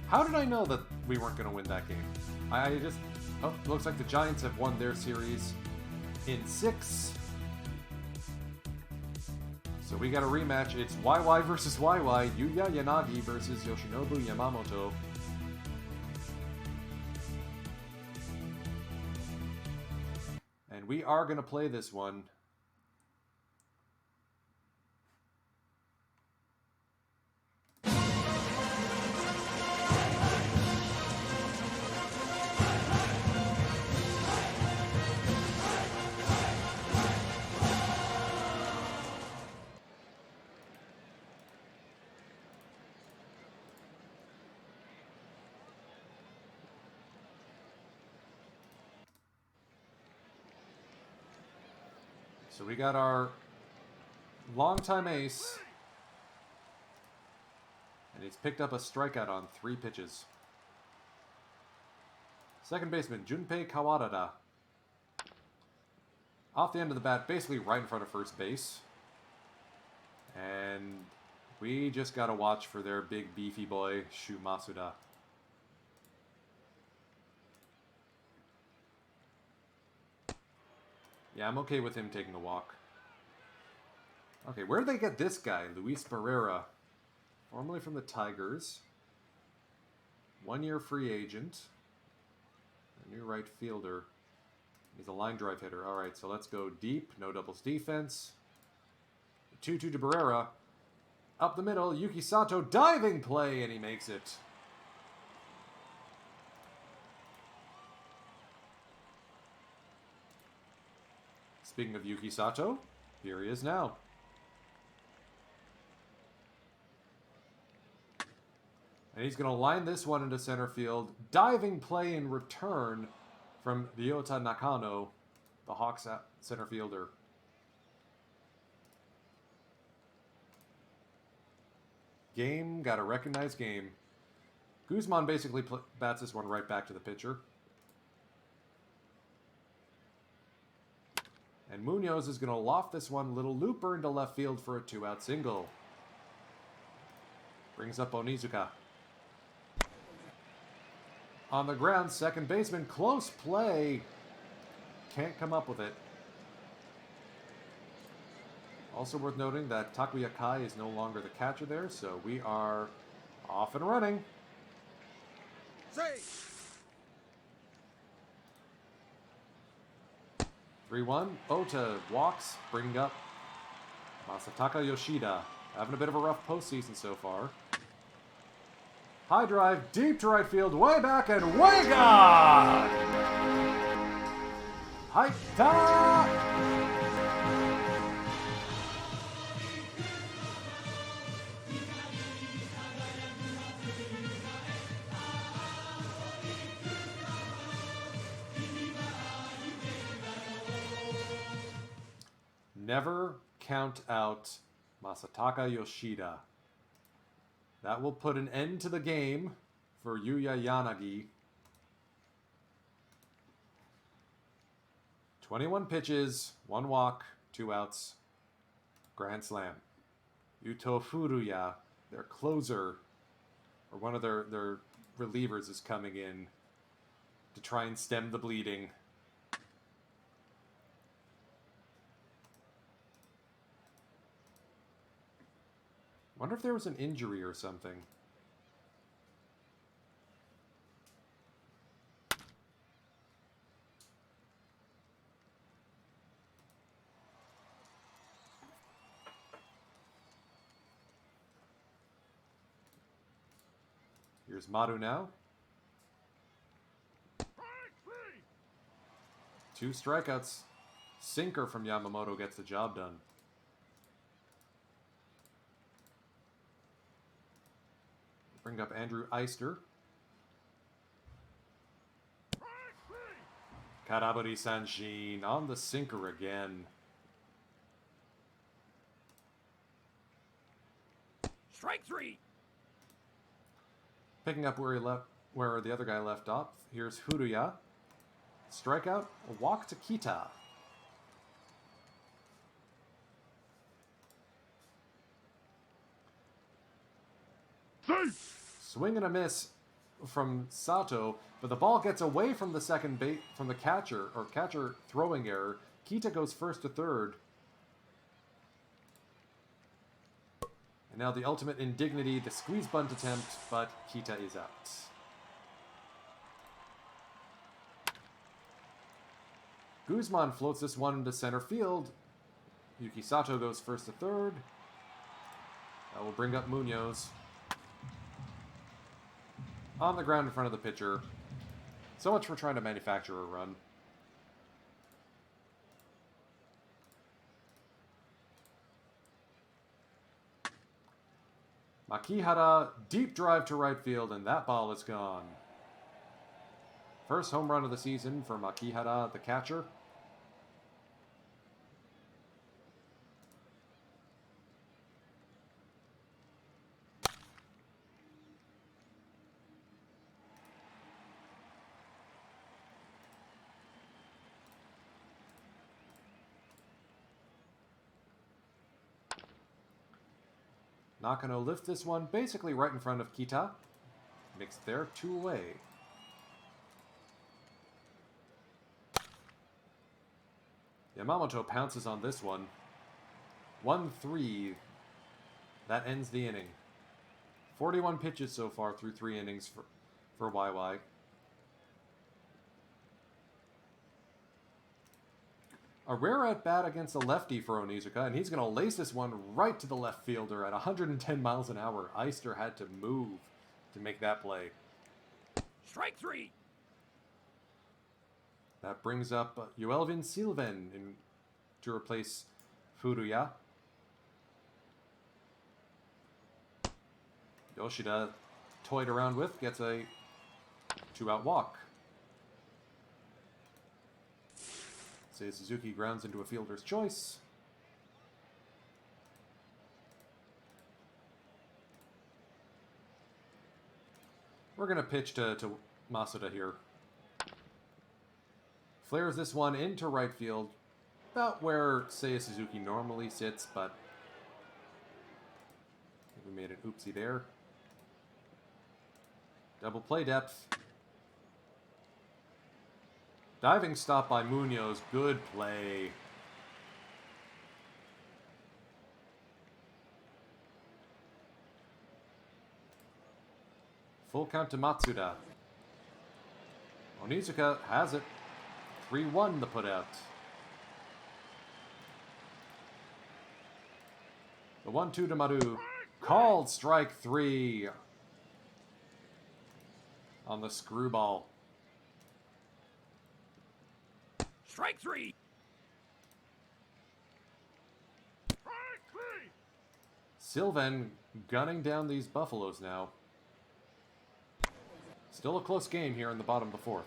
How did I know that we weren't going to win that game? I just... Oh, looks like the Giants have won their series in 6. So we got a rematch. It's YY versus YY. Yuya Yanagi versus Yoshinobu Yamamoto. And we are going to play this one. So we got our longtime ace, and he's picked up a strikeout on 3 pitches. Second baseman, Junpei Kawada. Off the end of the bat, basically right in front of first base. And we just got to watch for their big beefy boy, Shu Masuda. Yeah, I'm okay with him taking a walk. Okay, where did they get this guy? Luis Barrera. Formerly from the Tigers. 1-year free agent. A new right fielder. He's a line drive hitter. Alright, so let's go deep. No doubles defense. 2-2 to Barrera. Up the middle. Yuki Sato diving play, and he makes it. Speaking of Yuki Sato, here he is now. And he's going to line this one into center field. Diving play in return from Ryota Nakano, the Hawks center fielder. Game, got to recognize game. Guzman basically bats this one right back to the pitcher. And Munoz is going to loft this one, little looper into left field for a 2-out single. Brings up Onizuka. On the ground, second baseman, close play. Can't come up with it. Also worth noting that Takuya Kai is no longer the catcher there, so we are off and running.
Safe.
3-1. Ota walks, bringing up Masataka Yoshida. Having a bit of a rough postseason so far. High drive, deep to right field, way back and way gone! Haita! Never count out Masataka Yoshida. That will put an end to the game for Yuya Yanagi. 21 pitches, 1 walk, 2 outs, grand slam. Yuto Furuya, their closer, or one of their relievers, is coming in to try and stem the bleeding. Wonder if there was an injury or something. Here's Maru now. 2 strikeouts. Sinker from Yamamoto gets the job done. Bring up Andrew Eister. Karaburi Sanshin on the sinker again.
Strike 3.
Picking up where the other guy left off. Here's Furuya. Strikeout, a walk to Kita. Swing and a miss from Sato, but the ball gets away from the from the catcher throwing error. Kita goes first to third. And now the ultimate indignity, the squeeze bunt attempt, but Kita is out. Guzman floats this one into center field. Yuki Sato goes first to third. That will bring up Munoz. On the ground in front of the pitcher. So much for trying to manufacture a run. Makihara, deep drive to right field, and that ball is gone. First home run of the season for Makihara, the catcher. Nakano lifts this one basically right in front of Kita. Mixed there, 2 away. Yamamoto pounces on this one. 1-3. That ends the inning. 41 pitches so far through 3 innings for YY. A rare at-bat against a lefty for Onizuka, and he's going to lace this one right to the left fielder at 110 miles an hour. Eister had to move to make that play.
Strike 3.
That brings up Yoelvin Sylvan to replace Furuya. Yoshida toyed around with, gets a 2-out walk. Seiya Suzuki grounds into a fielder's choice. We're going to pitch to Masuda here. Flares this one into right field, about where Seiya Suzuki normally sits, but I think we made an oopsie there. Double play depth. Diving stop by Munoz. Good play. Full count to Matsuda. Onizuka has it. 3-1 the putout. The 1-2 to Maru. Called strike 3. On the screwball.
Strike 3.
Sylvan gunning down these Buffaloes now. Still a close game here in the bottom of the 4th.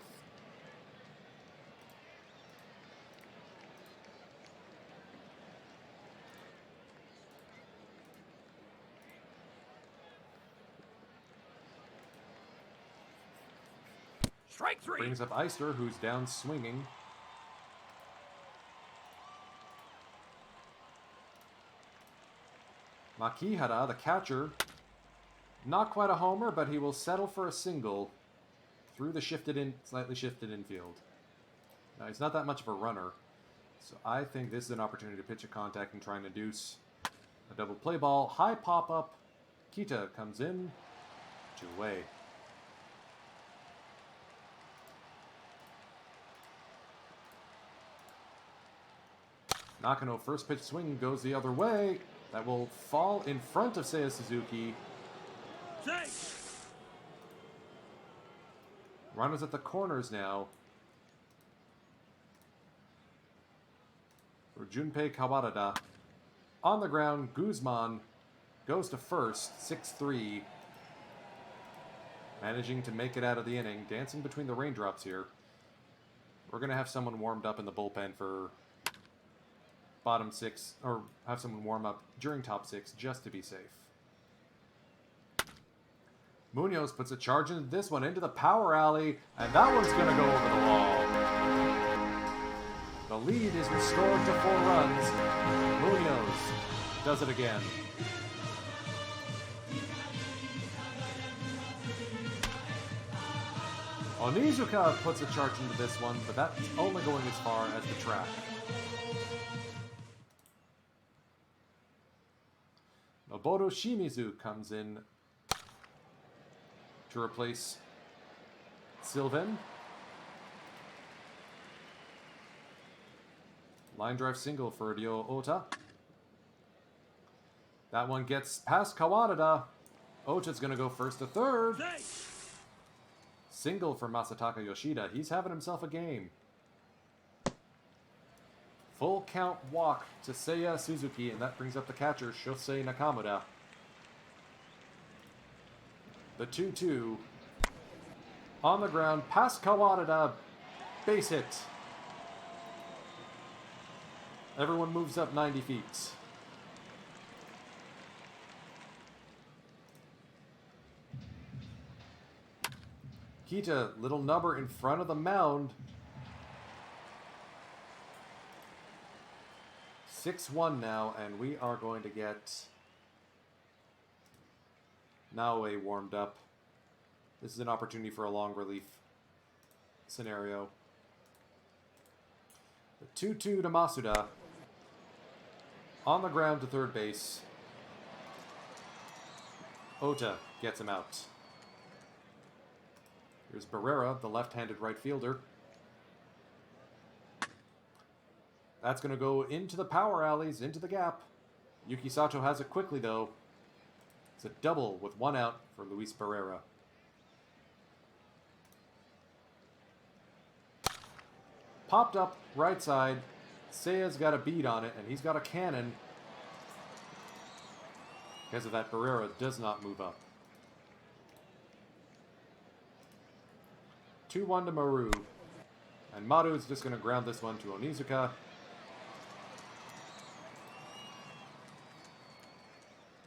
Strike 3.
Brings up Eister, who's down swinging. Makihara, the catcher, not quite a homer, but he will settle for a single through the slightly shifted infield. Now, he's not that much of a runner, so I think this is an opportunity to pitch a contact and try and induce a double play ball. High pop-up. Kita comes in. 2 away. Nakano, first pitch swing goes the other way. That will fall in front of Seiya Suzuki. Runners at the corners now. For Junpei Kawarada. On the ground, Guzman goes to first, 6-3. Managing to make it out of the inning, dancing between the raindrops here. We're going to have someone warmed up in the bullpen for bottom 6, or have someone warm up during top 6 just to be safe. Munoz puts a charge into this one, into the power alley, and that one's going to go over the wall. The lead is restored to 4 runs. Munoz does it again. Onizuka puts a charge into this one, but that's only going as far as the track. Noboru Shimizu comes in to replace Sylvan. Line drive single for Ryo Ota. That one gets past Kawarada. Ota's going to go first to third. Single for Masataka Yoshida. He's having himself a game. Full count walk to Seiya Suzuki, and that brings up the catcher, Shosei Nakamura. The 2-2. On the ground, past Kawarada. Base hit. Everyone moves up 90 feet. Kita, little number in front of the mound. 6-1 now, and we are going to get Naoe warmed up. This is an opportunity for a long relief scenario. The 2-2 to Masuda. On the ground to third base. Ota gets him out. Here's Barrera, the left-handed right fielder. That's going to go into the power alleys, into the gap. Yuki Sato has it quickly, though. It's a double with 1 out for Luis Barrera. Popped up right side. Seiya's got a bead on it, and he's got a cannon. Because of that, Barrera does not move up. 2-1 to Maru. And Maru is just going to ground this one to Onizuka.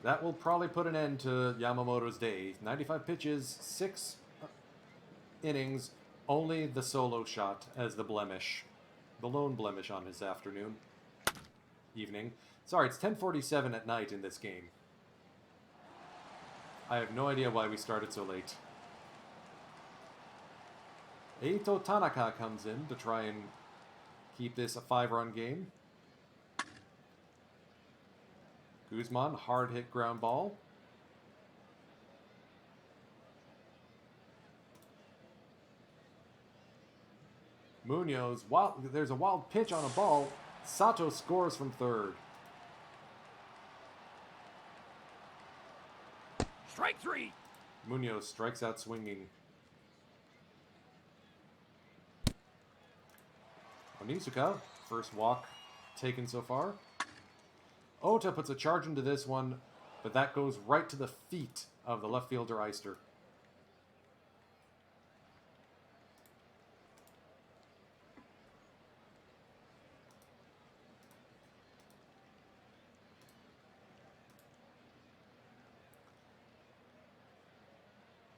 That will probably put an end to Yamamoto's day. 95 pitches, 6 innings, only the solo shot as the blemish. The lone blemish on his evening. Sorry, it's 10:47 at night in this game. I have no idea why we started so late. Eito Tanaka comes in to try and keep this a 5-run game. Guzman, hard hit ground ball. Munoz, there's a wild pitch on a ball. Sato scores from third.
Strike 3.
Munoz strikes out swinging. Onizuka, first walk taken so far. Ota puts a charge into this one, but that goes right to the feet of the left fielder Eister.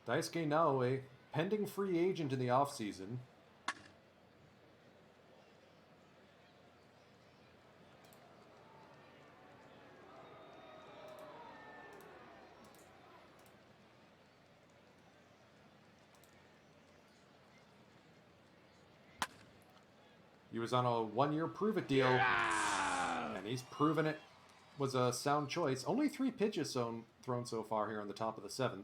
Daisuke Naoe Pending free agent in the offseason. He was on a one-year prove-it deal, and he's proven it was a sound choice. Only 3 pitches thrown so far here on the top of the 7th.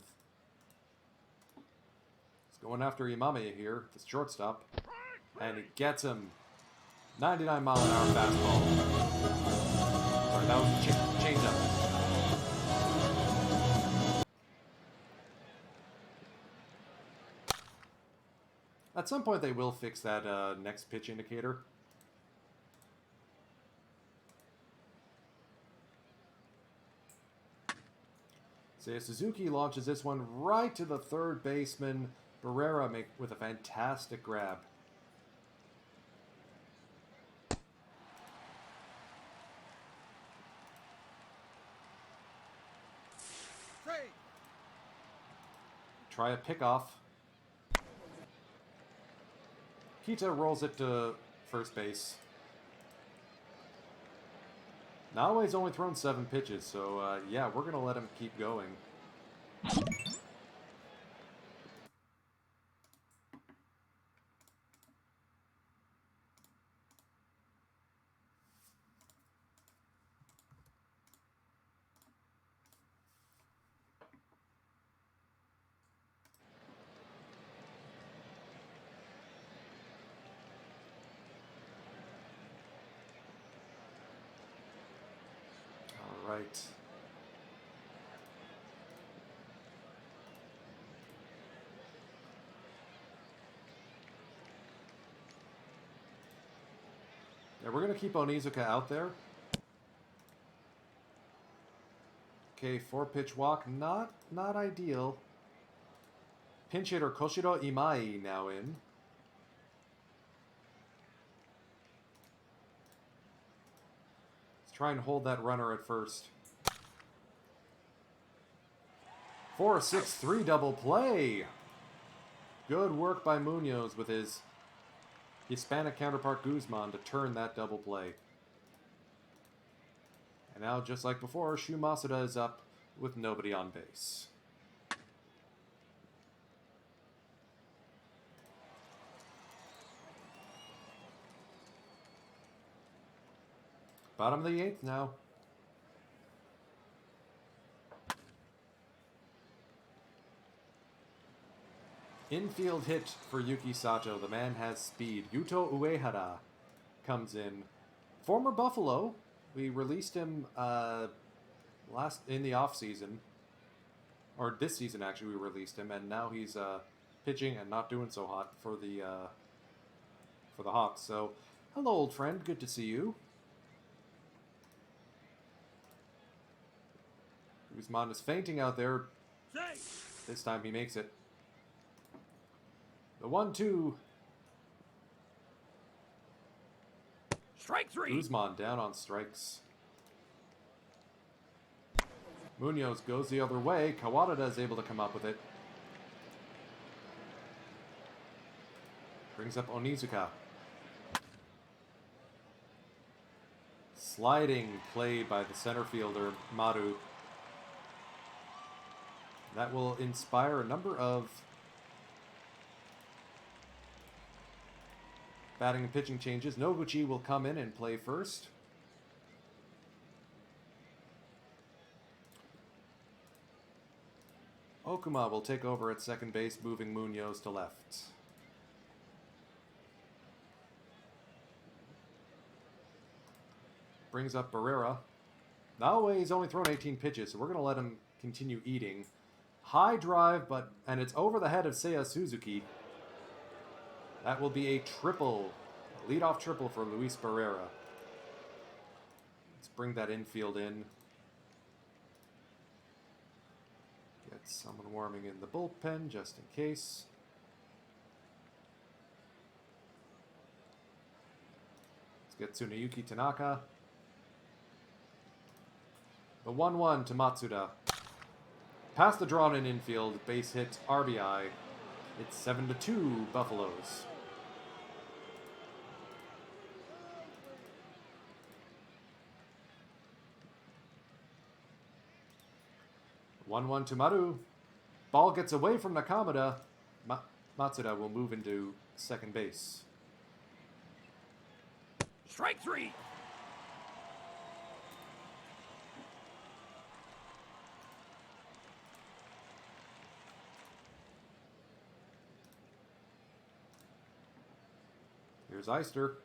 He's going after Imame here, the shortstop, and he gets him. 99-mile-an-hour fastball. Sorry, that was a changeup. At some point, they will fix that next pitch indicator. Seiya Suzuki launches this one right to the third baseman. Barrera with a fantastic grab. Try a pickoff. Kita rolls it to first base. Naoe's only thrown 7 pitches, so yeah, we're going to let him keep going. Right. Yeah, we're going to keep Onizuka out there. Okay, 4-pitch walk. Not ideal. Pinch hitter Koshiro Imai now in. Try and hold that runner at first. 4-6-3 double play. Good work by Munoz with his Hispanic counterpart Guzman to turn that double play. And now, just like before, Shu Masuda is up with nobody on base. Bottom of the 8th now. Infield hit for Yuki Sato. The man has speed. Yuto Uehara comes in. Former Buffalo. We released him in the offseason. Or this season, actually, we released him. And now he's pitching and not doing so hot for the Hawks. So, hello, old friend. Good to see you. Guzman is fainting out there. This time he makes it. The 1-2.
Strike 3.
Guzman down on strikes. Munoz goes the other way. Kawada is able to come up with it. Brings up Onizuka. Sliding play by the center fielder, Maru. That will inspire a number of batting and pitching changes. Noguchi will come in and play first. Okuma will take over at second base, moving Munoz to left. Brings up Barrera. Naoe he's only thrown 18 pitches, so we're going to let him continue eating. High drive, and it's over the head of Seiya Suzuki. That will be a triple, a leadoff triple for Luis Barrera. Let's bring that infield in. Get someone warming in the bullpen just in case. Let's get Tsuneyuki Tanaka. The 1-1 to Matsuda. Past the drawn-in infield, base hit, RBI. It's 7-2 Buffaloes. One to Maru. Ball gets away from Nakamura. Matsuda will move into second base.
Strike 3.
Here's Eister.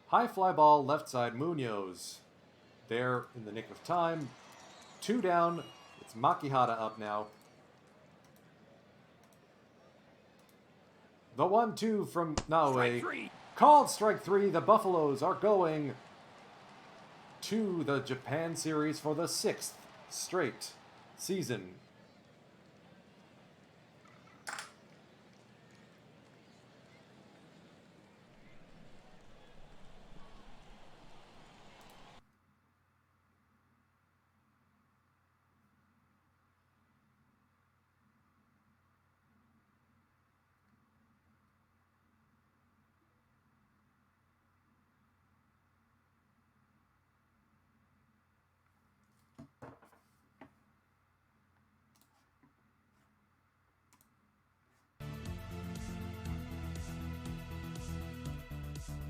High fly ball, left side, Munoz. There in the nick of time. 2 down. It's Makihata up now. The 1-2 from Naue.
Strike 3.
Called strike 3. The Buffaloes are going to the Japan Series for the 6th straight season.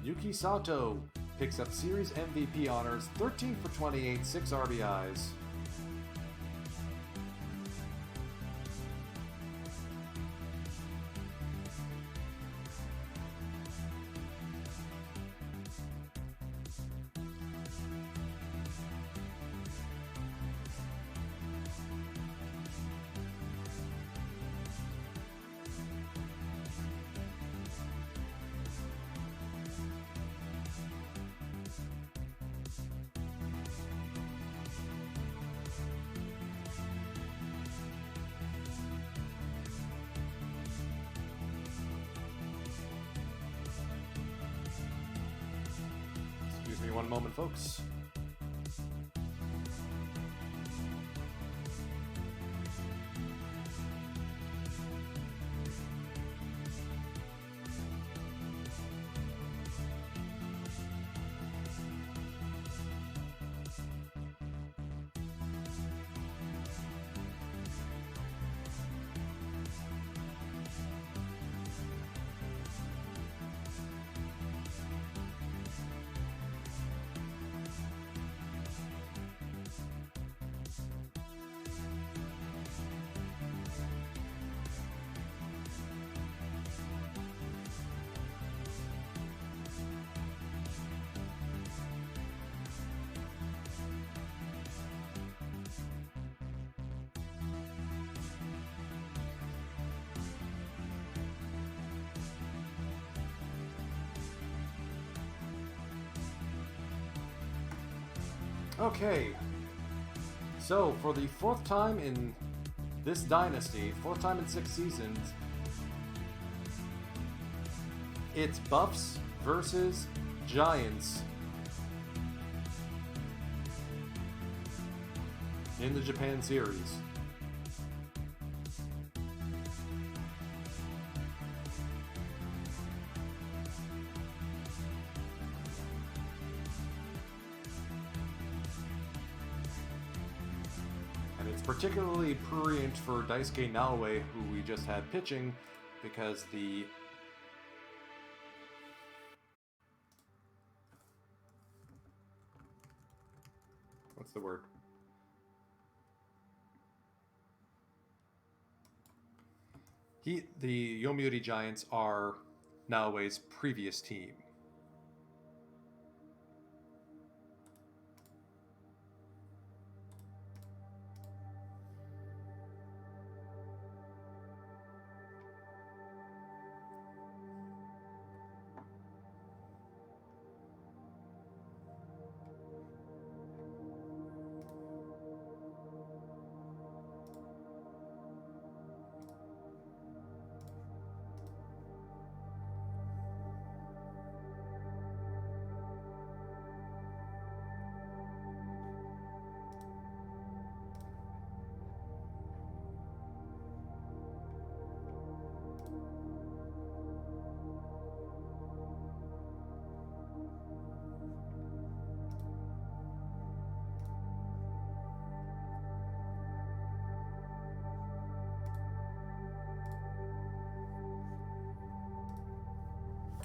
Yuki Sato picks up Series MVP honors, 13 for 28, 6 RBIs. Excuse me one moment, folks. Okay, so for the 4th time in this dynasty, 4th time in 6 seasons, it's Buffs versus Giants in the Japan Series. Particularly prurient for Daisuke Naue, who we just had pitching, because what's the word? The Yomiuri Giants are Naue's previous team.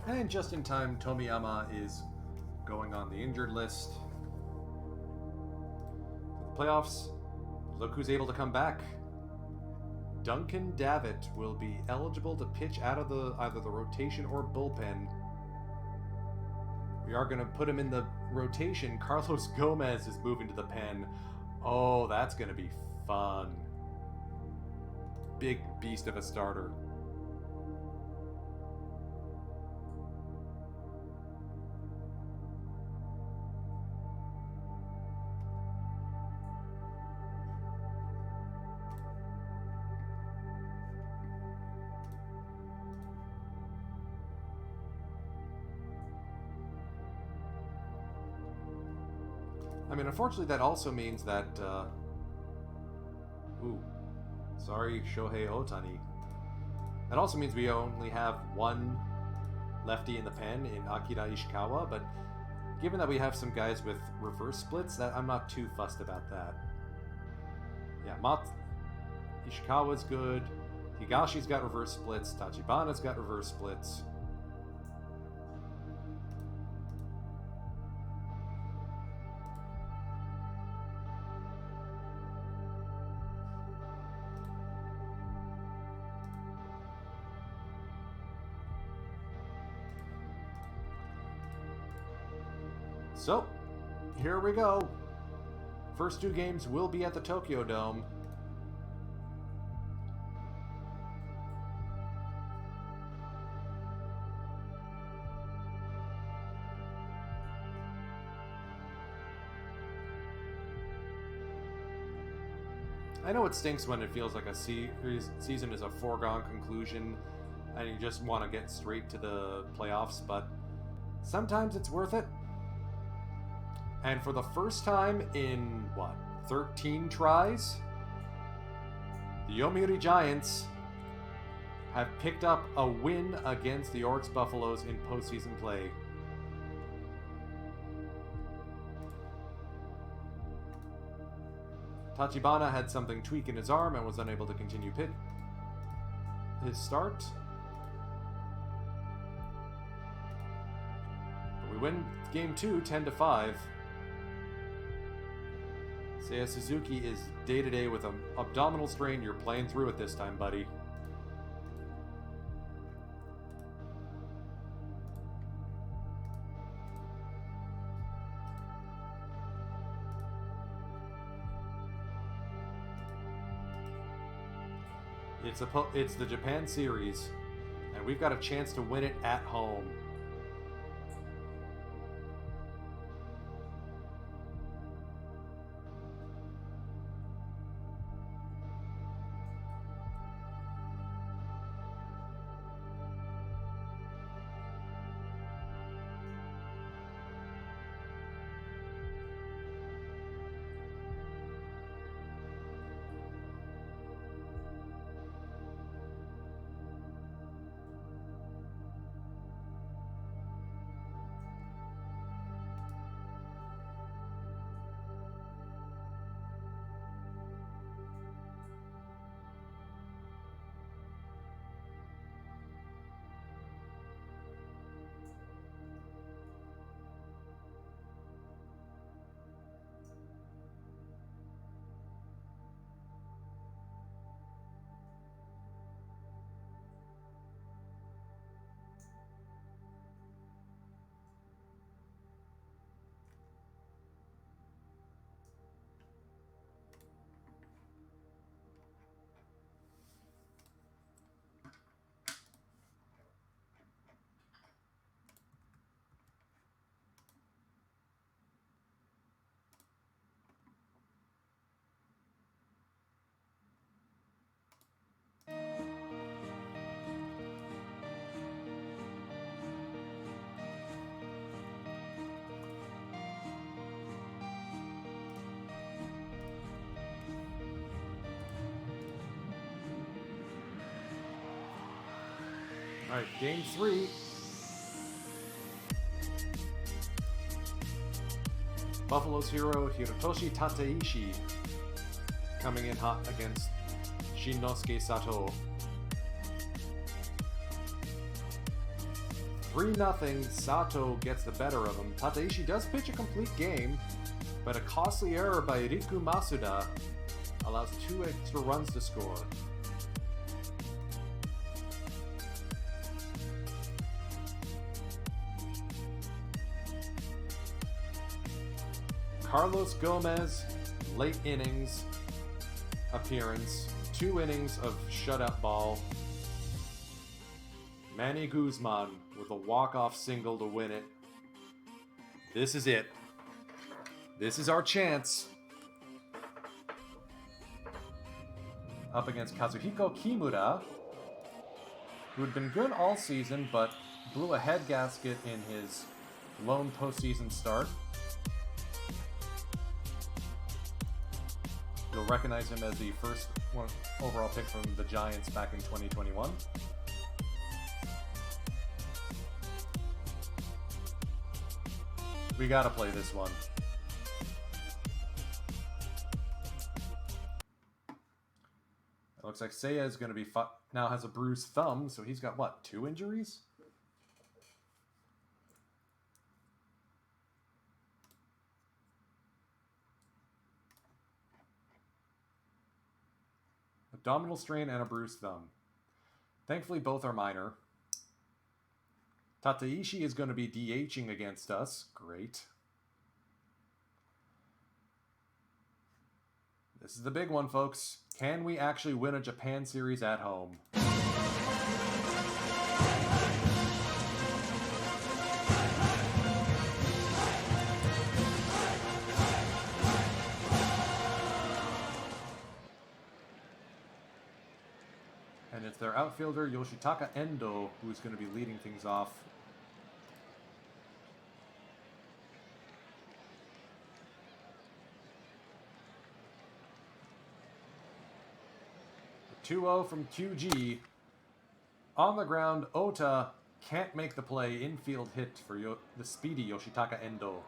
And just in time, Tomiyama is going on the injured list. For the playoffs, look who's able to come back. Duncan Davitt will be eligible to pitch out of either the rotation or bullpen. We are going to put him in the rotation. Carlos Gomez is moving to the pen. Oh, that's going to be fun. Big beast of a starter. I mean, unfortunately, that also means that... sorry, Shohei Ohtani. That also means we only have one lefty in the pen in Akira Ishikawa, but given that we have some guys with reverse splits, that I'm not too fussed about that. Yeah, Ishikawa's good. Higashi's got reverse splits. Tachibana's got reverse splits. So, here we go. First two games will be at the Tokyo Dome. I know it stinks when it feels like a season is a foregone conclusion and you just want to get straight to the playoffs, but sometimes it's worth it. And for the first time in, 13 tries? The Yomiuri Giants have picked up a win against the Oryx Buffaloes in postseason play. Tachibana had something tweak in his arm and was unable to continue his start. But we win game 2, 10-5. Seiya Suzuki is day-to-day with an abdominal strain. You're playing through it this time, buddy. It's the Japan Series, and we've got a chance to win it at home. All right, game 3. Buffalo's hero Hirotoshi Tateishi coming in hot against Shinnosuke Sato. 3-0, Sato gets the better of him. Tateishi does pitch a complete game, but a costly error by Riku Masuda allows 2 extra runs to score. Carlos Gomez, late innings appearance, 2 innings of shutout ball. Manny Guzman with a walk-off single to win it. This is it. This is our chance. Up against Kazuhiko Kimura, who had been good all season, but blew a head gasket in his lone postseason start. You'll recognize him as the first overall pick from the Giants back in 2021. We gotta play this one. It looks like Seiya is going to be now has a bruised thumb, so he's got what, 2 injuries? Abdominal strain and a bruised thumb. Thankfully, both are minor. Tateishi is going to be DHing against us. Great. This is the big one, folks. Can we actually win a Japan series at home? And it's their outfielder, Yoshitaka Endo, who's going to be leading things off. The 2-0 from QG. On the ground, Ota can't make the play. Infield hit for the speedy Yoshitaka Endo.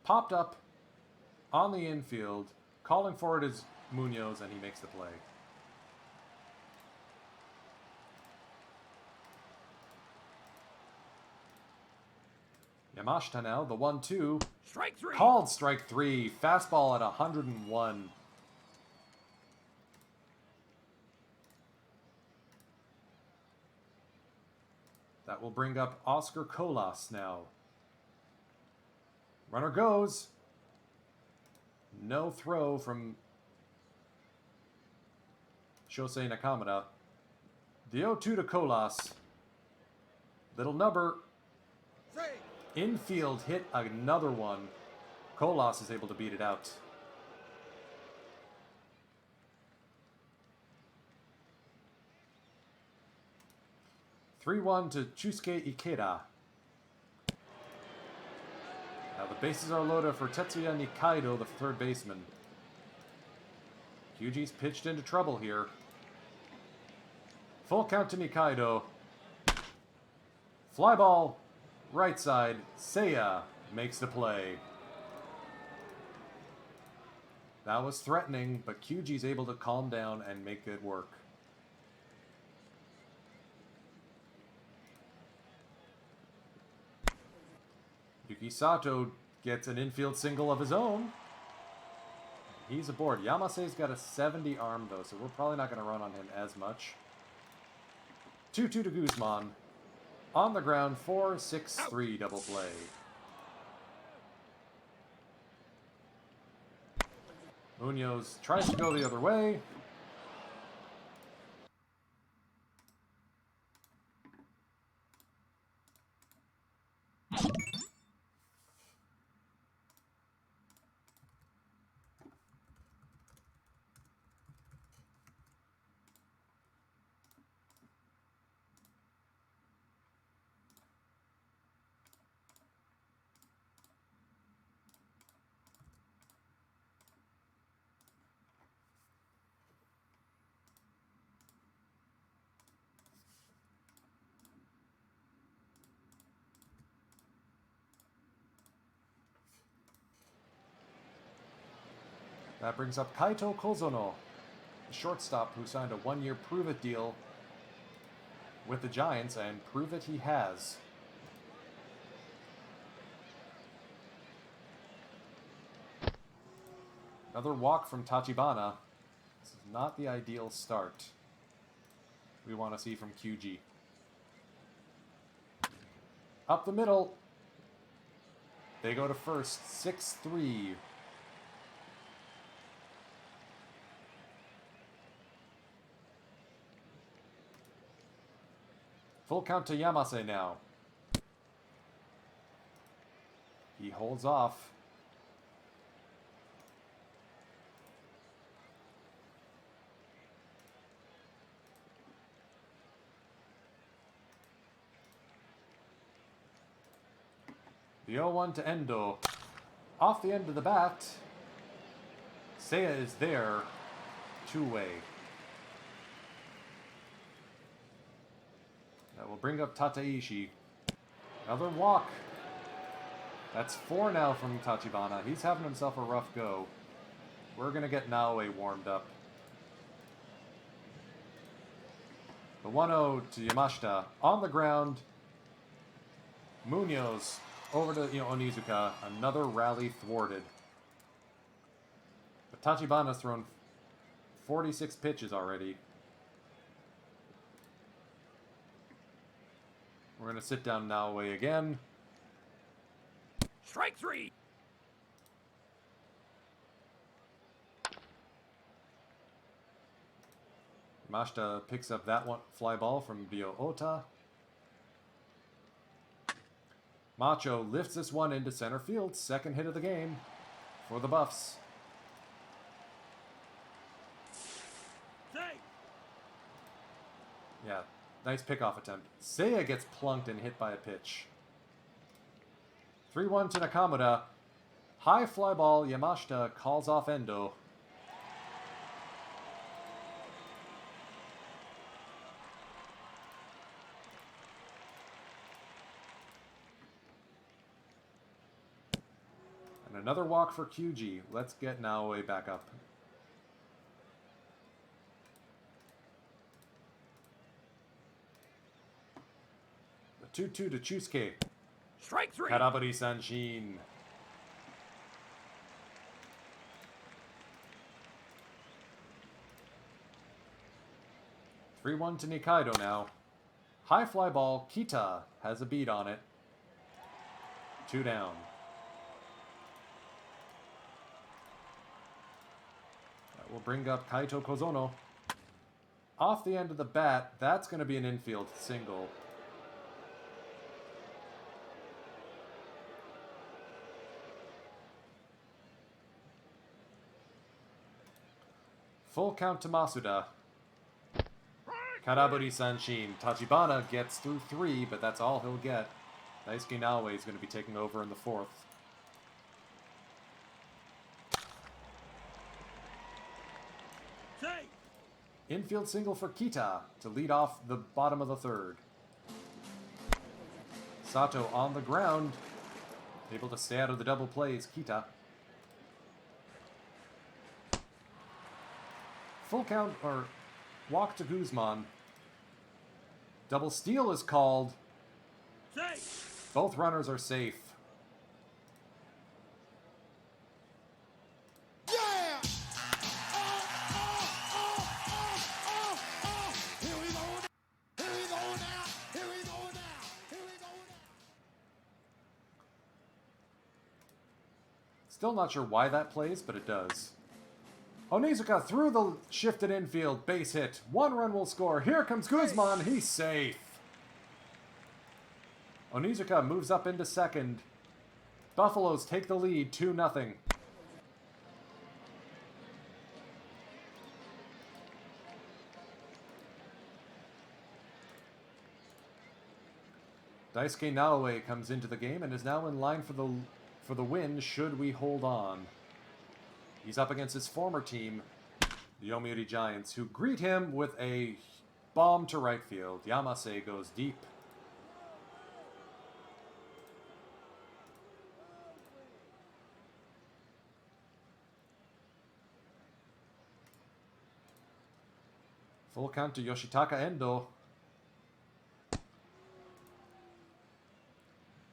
Popped up on the infield. Calling for it is Munoz, and he makes the play. Yamashita now, the 1-2.
Strike 3.
Called strike 3. Fastball at 101. That will bring up Oscar Colas now. Runner goes. No throw from Shosei Nakamura. The 0-2 to Colas. Little number. Infield hit another one. Colas is able to beat it out. (3-1) to Chusuke Ikeda. Now the bases are loaded for Tetsuya Nikaido, the third baseman. QG's pitched into trouble here. Full count to Nikaido. Fly ball. Right side, Seiya makes the play. That was threatening, but QG's able to calm down and make it work. Yuki Sato gets an infield single of his own. He's aboard. Yamase's got a 70 arm, though, so we're probably not going to run on him as much. 2-2 to Guzman. On the ground, 4-6-3 double play. Munoz tries to go the other way. That brings up Kaito Kozono, the shortstop who signed a one-year prove-it deal with the Giants, and prove it he has. Another walk from Tachibana. This is not the ideal start we want to see from QG. Up the middle. They go to first, 6-3. Full count to Yamase now. He holds off. The 0-1 to Endo. Off the end of the bat. Seiya is there. Two-way. That will bring up Tateishi. Another walk. That's 4 now from Tachibana. He's having himself a rough go. We're going to get Naoe warmed up. The 1-0 to Yamashita. On the ground. Munoz over to Onizuka. Another rally thwarted. But Tachibana's thrown 46 pitches already. We're going to sit down Naoe again.
Strike 3.
Mashita picks up that one fly ball from Ryo Ota. Macho lifts this one into center field. Second hit of the game for the Buffs.
Safe.
Yeah, nice pickoff attempt. Seiya gets plunked and hit by a pitch. 3-1 to Nakamura. High fly ball. Yamashita calls off Endo. And another walk for QG. Let's get Naoe back up. The 2-2 to Chusuke.
Strike 3.
Karabari Sanshin. (3-1 to Nikaido now. High fly ball. Kita has a beat on it. 2 down. That will bring up Kaito Kozono. Off the end of the bat, that's going to be an infield single. Full count to Masuda. Karaburi Sanshin. Tachibana gets through 3, but that's all he'll get. Daisuke Naoe is going to be taking over in the 4th.
Safe.
Infield single for Kita to lead off the bottom of the 3rd. Sato on the ground. Able to stay out of the double plays. Kita. Full count, or walk to Guzman. Double steal is called.
Safe.
Both runners are safe.
Yeah! Here we go now. Here we go now. Here we go now. Here we go now.
Still not sure why that plays, but it does. Onizuka through the shifted infield, base hit. 1 run will score. Here comes Guzman. He's safe. Onizuka moves up into 2nd. Buffaloes take the lead, 2-0. Daisuke Naoe comes into the game and is now in line for the win should we hold on. He's up against his former team, the Yomiuri Giants, who greet him with a bomb to right field. Yamase goes deep. Full count to Yoshitaka Endo.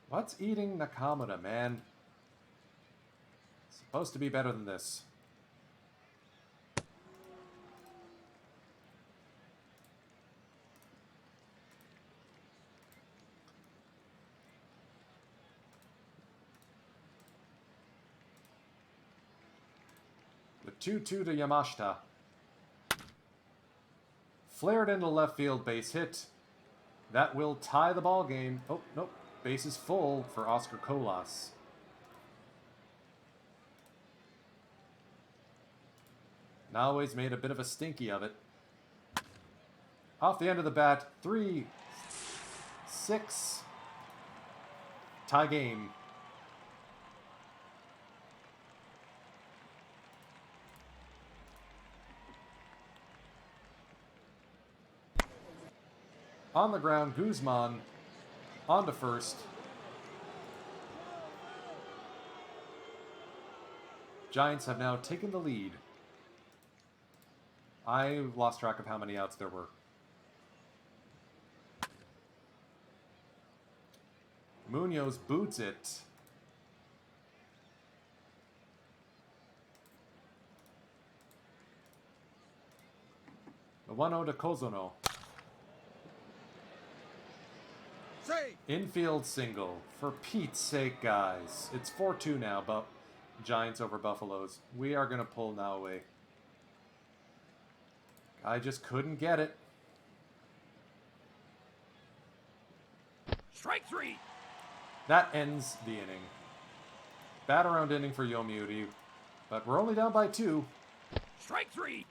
What's eating Nakamura, man? Supposed to be better than this. The 2-2 to Yamashita. Flared into left field, base hit. That will tie the ball game. Oh, nope. Base is full for Oscar Colas. Naoe's made a bit of a stinky of it. Off the end of the bat, 3-6. Tie game. On the ground, Guzman on to first. Giants have now taken the lead. I lost track of how many outs there were. Munoz boots it. The 1-0 to Kozono.
Safe.
Infield single. For Pete's sake, guys. It's 4-2 now, but Giants over Buffaloes. We are going to pull Naoe. I just couldn't get it.
Strike 3.
That ends the inning. Bat around inning for Yomiuri, but we're only down by 2.
Strike 3.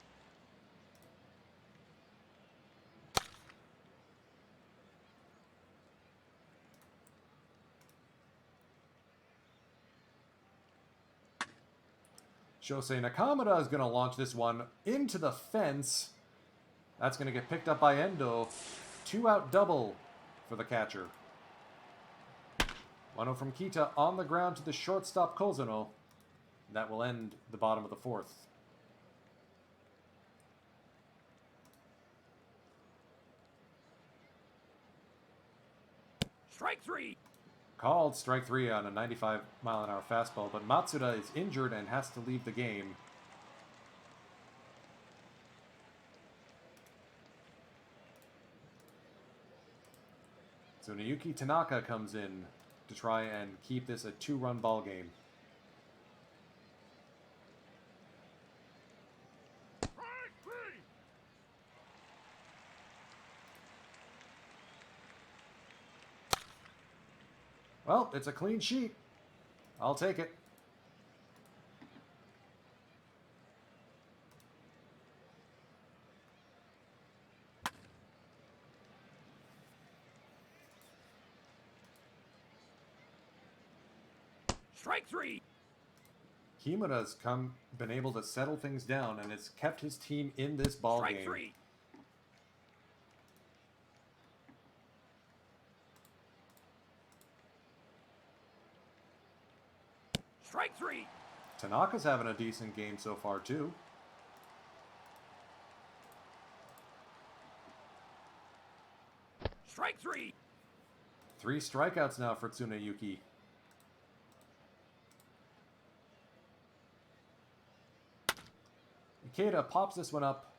Shosei Nakamura is going to launch this one into the fence. That's going to get picked up by Endo. 2-out double for the catcher. 1-0 from Kita on the ground to the shortstop Kozono. That will end the bottom of the 4th.
Strike 3.
Called strike 3 on a 95-mile-an-hour fastball, but Matsuda is injured and has to leave the game. So Naoki Tanaka comes in to try and keep this a 2-run ball game.
Strike 3.
Well, it's a clean sheet. I'll take it.
Strike 3.
Kimura's been able to settle things down and has kept his team in this ball
Strike
game.
3. Strike 3.
Tanaka's having a decent game so far, too.
Strike 3.
3 strikeouts now for Tsuneyuki. Ikeda pops this one up.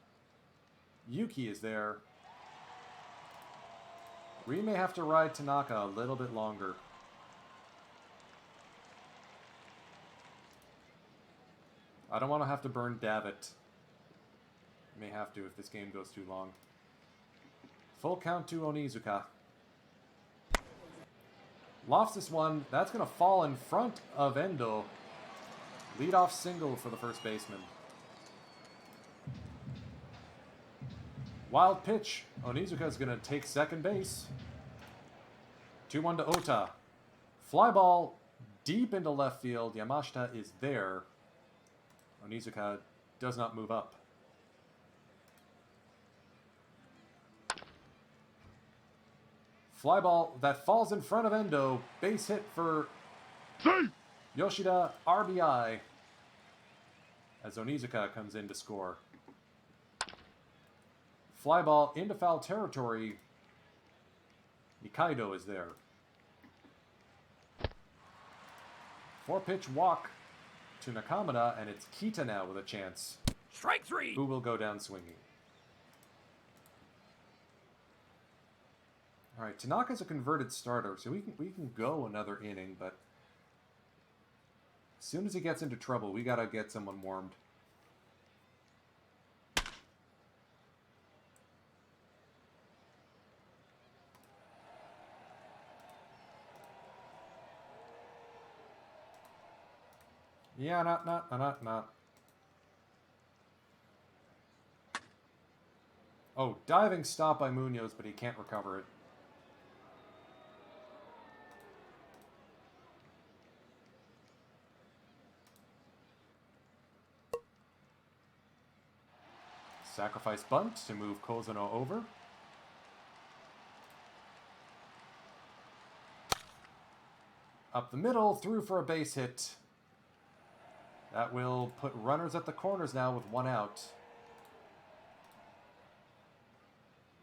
Yuki is there. We may have to ride Tanaka a little bit longer. I don't want to have to burn Davitt. May have to if this game goes too long. Full count to Onizuka. Lofts this one. That's going to fall in front of Endo. Leadoff single for the first baseman. Wild pitch. Onizuka is going to take second base. 2-1 to Ota. Fly ball deep into left field. Yamashita is there. Onizuka does not move up. Fly ball that falls in front of Endo. Base hit for Yoshida. RBI. As Onizuka comes in to score. Fly ball into foul territory. Nikaido is there. 4-pitch walk to Nakamura, and it's Kita now with a chance.
Strike 3.
Who will go down swinging? All right, Tanaka's a converted starter, so we can go another inning, but as soon as he gets into trouble, we gotta get someone warmed. Yeah, not. Oh, diving stop by Munoz, but he can't recover it. Sacrifice bunt to move Kozuno over. Up the middle, through for a base hit. That will put runners at the corners now with 1 out.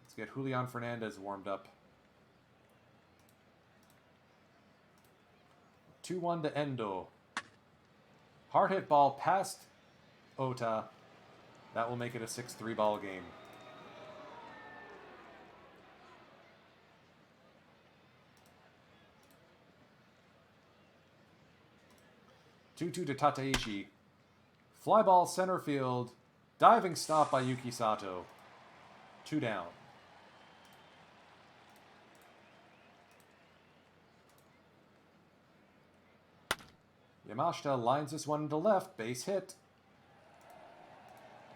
Let's get Julian Fernandez warmed up. 2-1 to Endo. Hard hit ball past Ota. That will make it a 6-3 ball game. Two to Tateishi. Fly ball center field. Diving stop by Yuki Sato. 2 down. Yamashita lines this one to left. Base hit.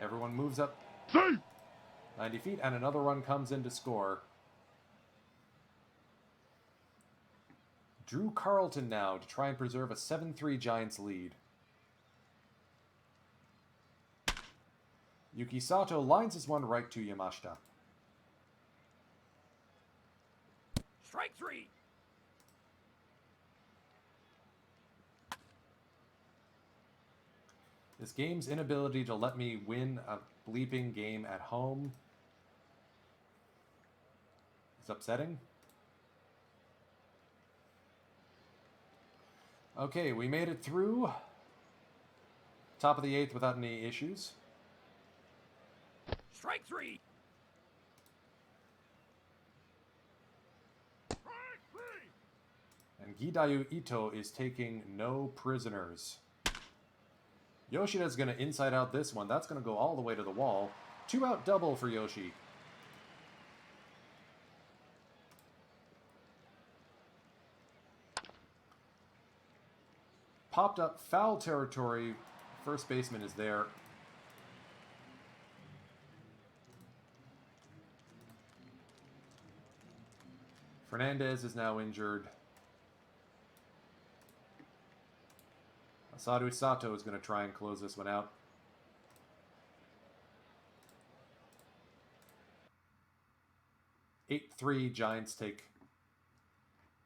Everyone moves up 90 feet, and another run comes in to score. Drew Carlton now to try and preserve a 7-3 Giants lead. Yuki Sato lines his one right to Yamashita.
Strike 3.
This game's inability to let me win a bleeping game at home is upsetting. Okay, we made it through. Top of the 8th without any issues.
Strike 3.
And Gidayu Ito is taking no prisoners. Yoshida's going to inside out this one. That's going to go all the way to the wall. 2-out double for Yoshi. Popped up foul territory. First baseman is there. Fernandez is now injured. Masaru Sato is going to try and close this one out. Eight 3 Giants take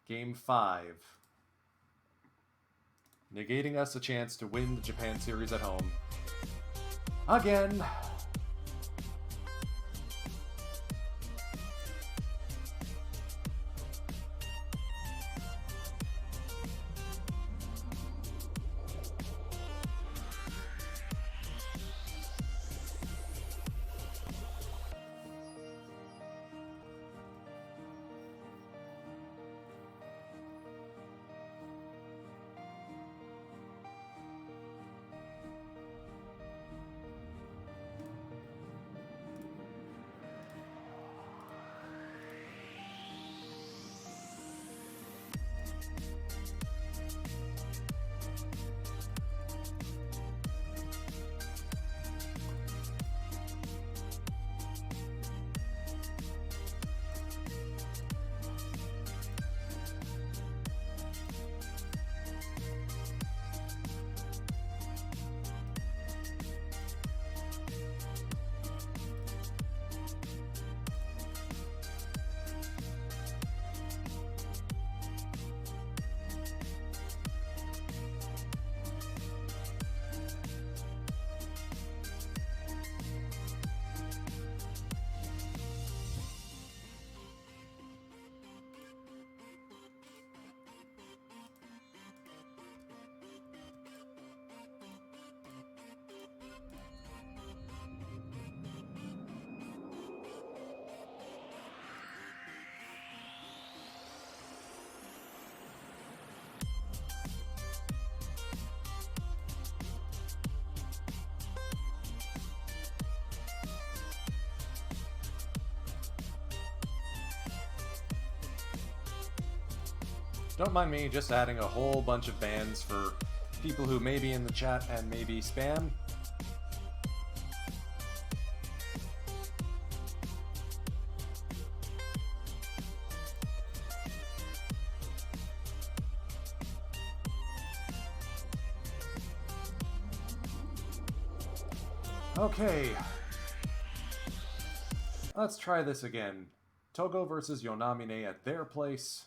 Game 5. Negating us a chance to win the Japan Series at home. Again. Don't mind me just adding a whole bunch of bans for people who may be in the chat and maybe spam. Okay. Let's try this again. Togo versus Yonamine at their place.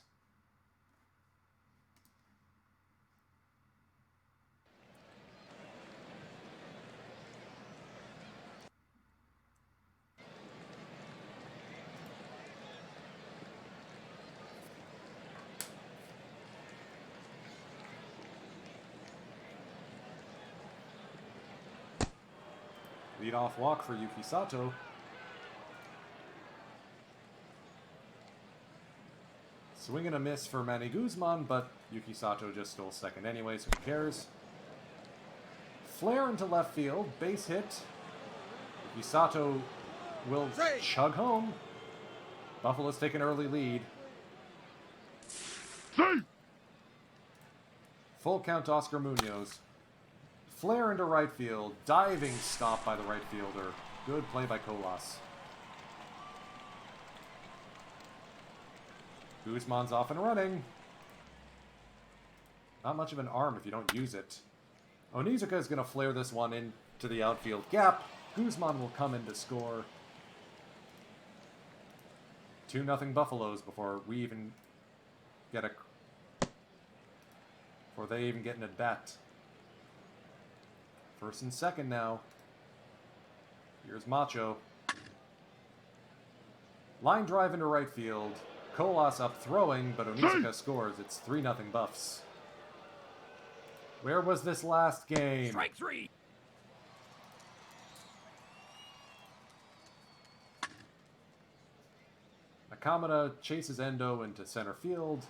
Lead-off walk for Yuki Sato. Swing and a miss for Manny Guzman, but Yuki Sato just stole second anyway, so who cares? Flare into left field, base hit. Yuki Sato will chug home. Buffalo's take an early lead. Full count to Oscar Munoz. Flare into right field, diving stop by the right fielder. Good play by Colas. Guzman's off and running. Not much of an arm if you don't use it. Onizuka is going to flare this one into the outfield gap. Guzman will come in to score. 2-0 Buffaloes before we even get a... before they even get an at-bat. First and second now. Here's Macho. Line drive into right field. Colas up throwing, but Onizuka scores. It's 3-0 Buffs. Where was this last game?
Strike three.
Nakamura chases Endo into center field.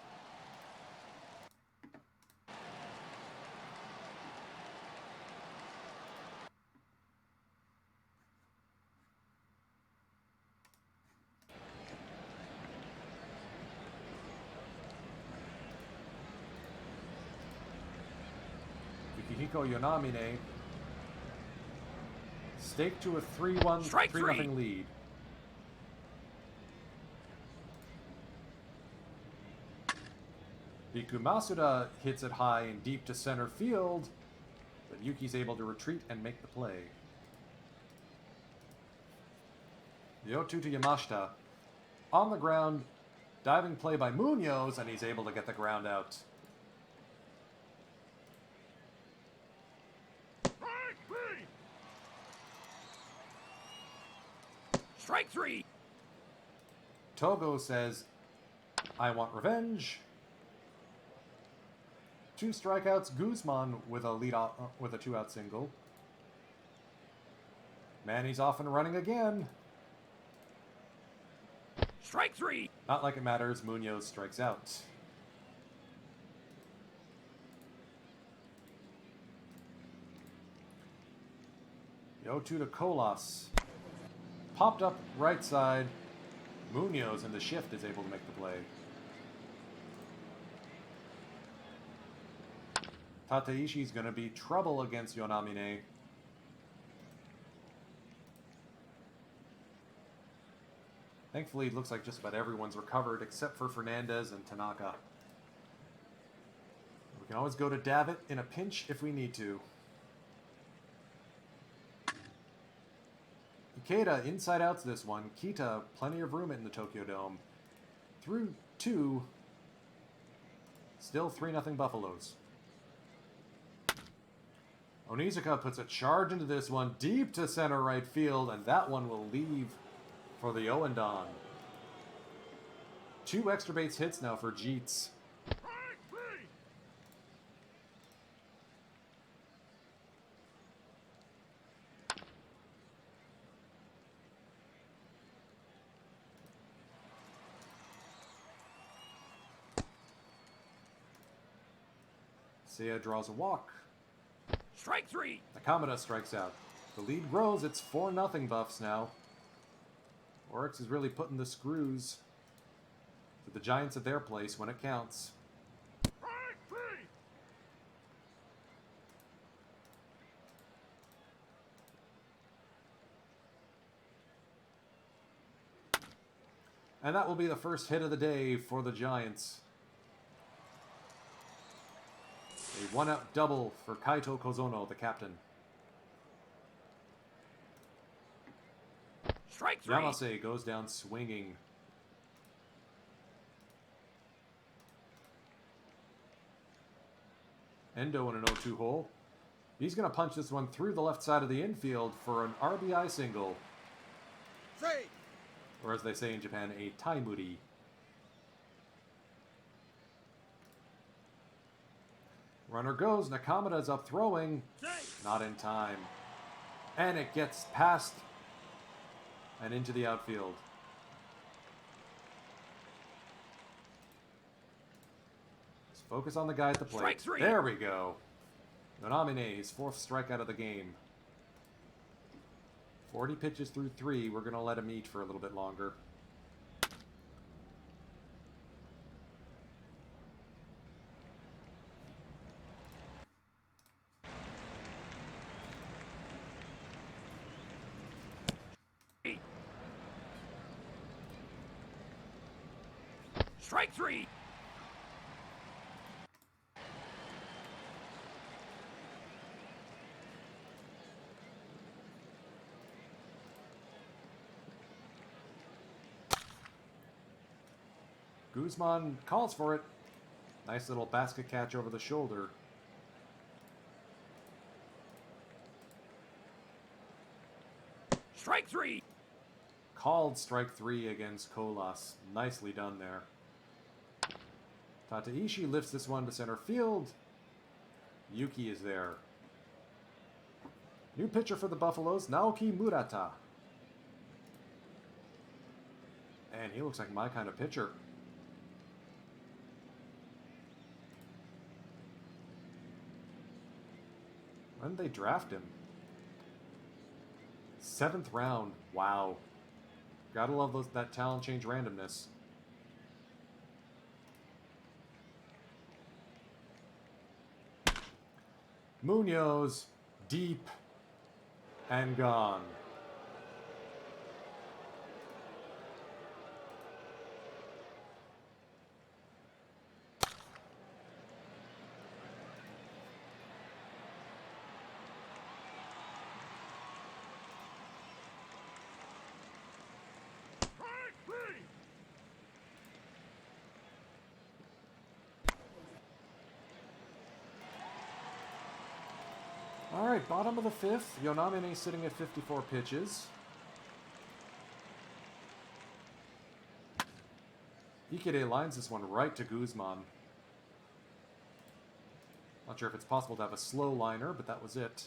Yukihiko Yonamine staked to a 3-1,
Strike
3-0 lead. Riku Masuda hits it high and deep to center field, but Yuki's able to retreat and make the play. The 0-2 to Yamashita. On the ground, diving play by Munoz, and he's able to get the ground out.
Strike three.
Togo says, I want revenge. 2 strikeouts. Guzman with a with a 2-out single. Manny's off and running again.
Strike three.
Not like it matters. Munoz strikes out. The 0-2 to Colas. Popped up right side. Munoz in the shift is able to make the play. Tateishi's going to be trouble against Yonamine. Thankfully, it looks like just about everyone's recovered except for Fernandez and Tanaka. We can always go to Davitt in a pinch if we need to. Ikeda inside outs this one. Kita, plenty of room in the Tokyo Dome. Through 2. Still 3-0 Buffaloes. Onizuka puts a charge into this one, deep to center right field, and that one will leave for the Owendon. 2 extra base hits now for Jeets. Seiya draws a walk.
Strike three.
Nakamura strikes out. The lead grows. It's 4-0 Buffs now. Oryx is really putting the screws to the Giants at their place when it counts. And that will be the first hit of the day for the Giants. A one-out double for Kaito Kozono, the captain.
Strike 3.
Yamase goes down swinging. Endo in an 0-2 hole. He's going to punch this one through the left side of the infield for an RBI single.
Three.
Or as they say in Japan, a taimuri. Runner goes. Nakamura's up throwing. Not in time. And it gets past and into the outfield. Let's focus on the guy at the plate.
Strike 3.
There we go. Nonamine, his 4th strikeout of the game. 40 pitches through 3. We're going to let him eat for a little bit longer.
Strike 3.
Guzman calls for it. Nice little basket catch over the shoulder.
Strike 3.
Called strike 3 against Colas. Nicely done there. Tataishi lifts this one to center field. Yuki is there. New pitcher for the Buffaloes, Naoki Murata. And he looks like my kind of pitcher. When did they draft him? 7th round. Wow. Gotta love that talent change randomness. Munoz, deep, and gone. Alright, bottom of the 5th. Yonamine sitting at 54 pitches. Ikede lines this one right to Guzman. Not sure if it's possible to have a slow liner, but that was it.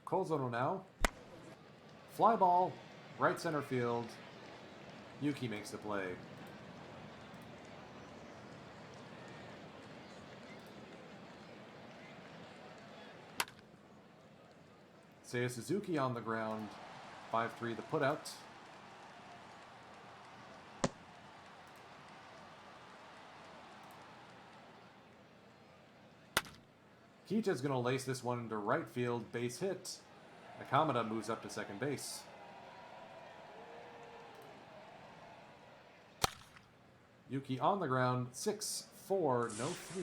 Kozono now. Fly ball. Right center field. Yuki makes the play. Seiya Suzuki on the ground. 5-3 the putout. Kita's going to lace this one into right field. Base hit. Nakamura moves up to second base. Yuki on the ground, 6-4, no 3.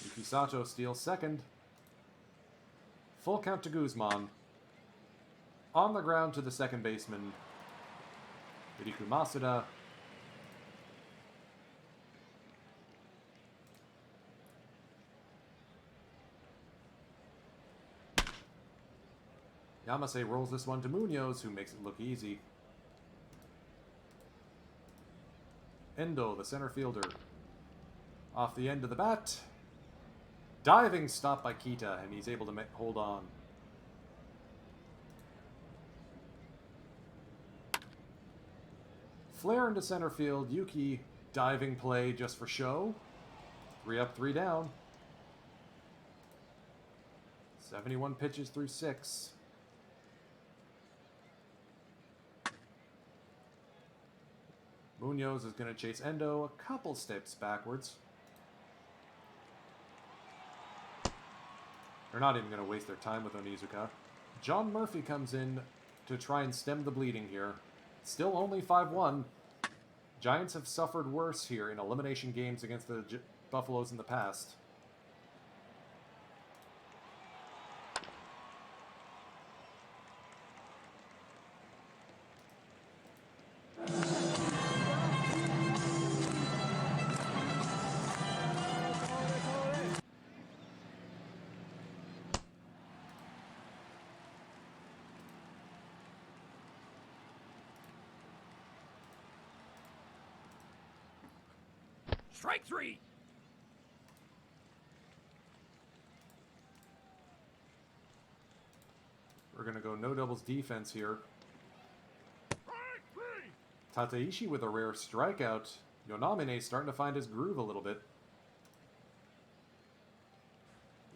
Yuki Sato steals second. Full count to Guzman. On the ground to the second baseman, Riku Masuda. Yamase rolls this one to Munoz, who makes it look easy. Endo, the center fielder. Off the end of the bat. Diving stop by Kita, and he's able to hold on. Flare into center field. Yuki, diving play just for show. 3 up, 3 down. 71 pitches through 6. Munoz is going to chase Endo a couple steps backwards. They're not even going to waste their time with Onizuka. John Murphy comes in to try and stem the bleeding here. Still only 5-1. Giants have suffered worse here in elimination games against the Buffaloes in the past.
Strike 3.
We're going to go no doubles defense here. Tateishi with a rare strikeout. Yonamine starting to find his groove a little bit.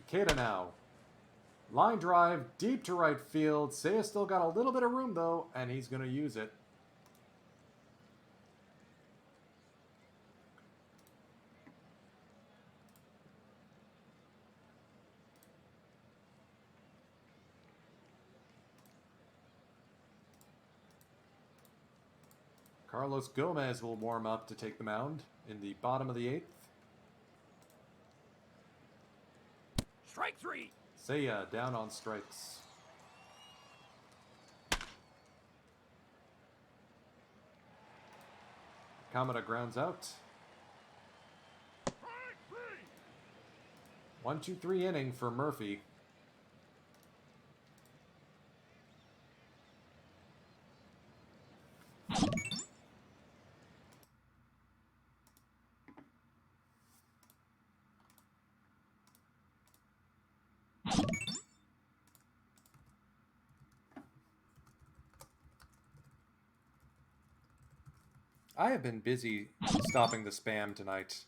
Ikeda now. Line drive, deep to right field. Seiya still got a little bit of room though, and he's going to use it. Carlos Gomez will warm up to take the mound in the bottom of the 8th.
Strike 3.
Seiya down on strikes. Kamada grounds out. 1-2-3 inning for Murphy. I have been busy stopping the spam tonight.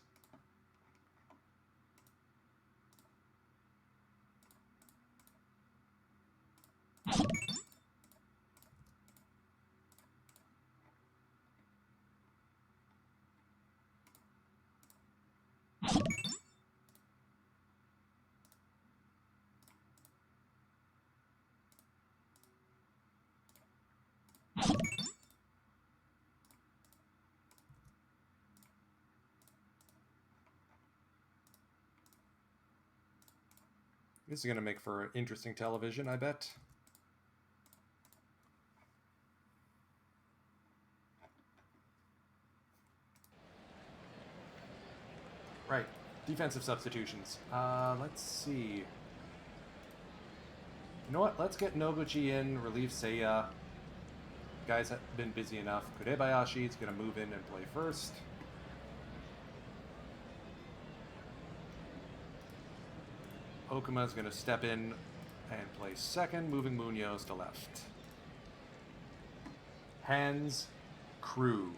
This is going to make for interesting television, I bet. Right, defensive substitutions. Let's see. You know what? Let's get Noguchi in, relieve Seiya. Guys have been busy enough. Kurebayashi is going to move in and play first. Okuma is going to step in and play second, moving Munoz to left. Hands, crew.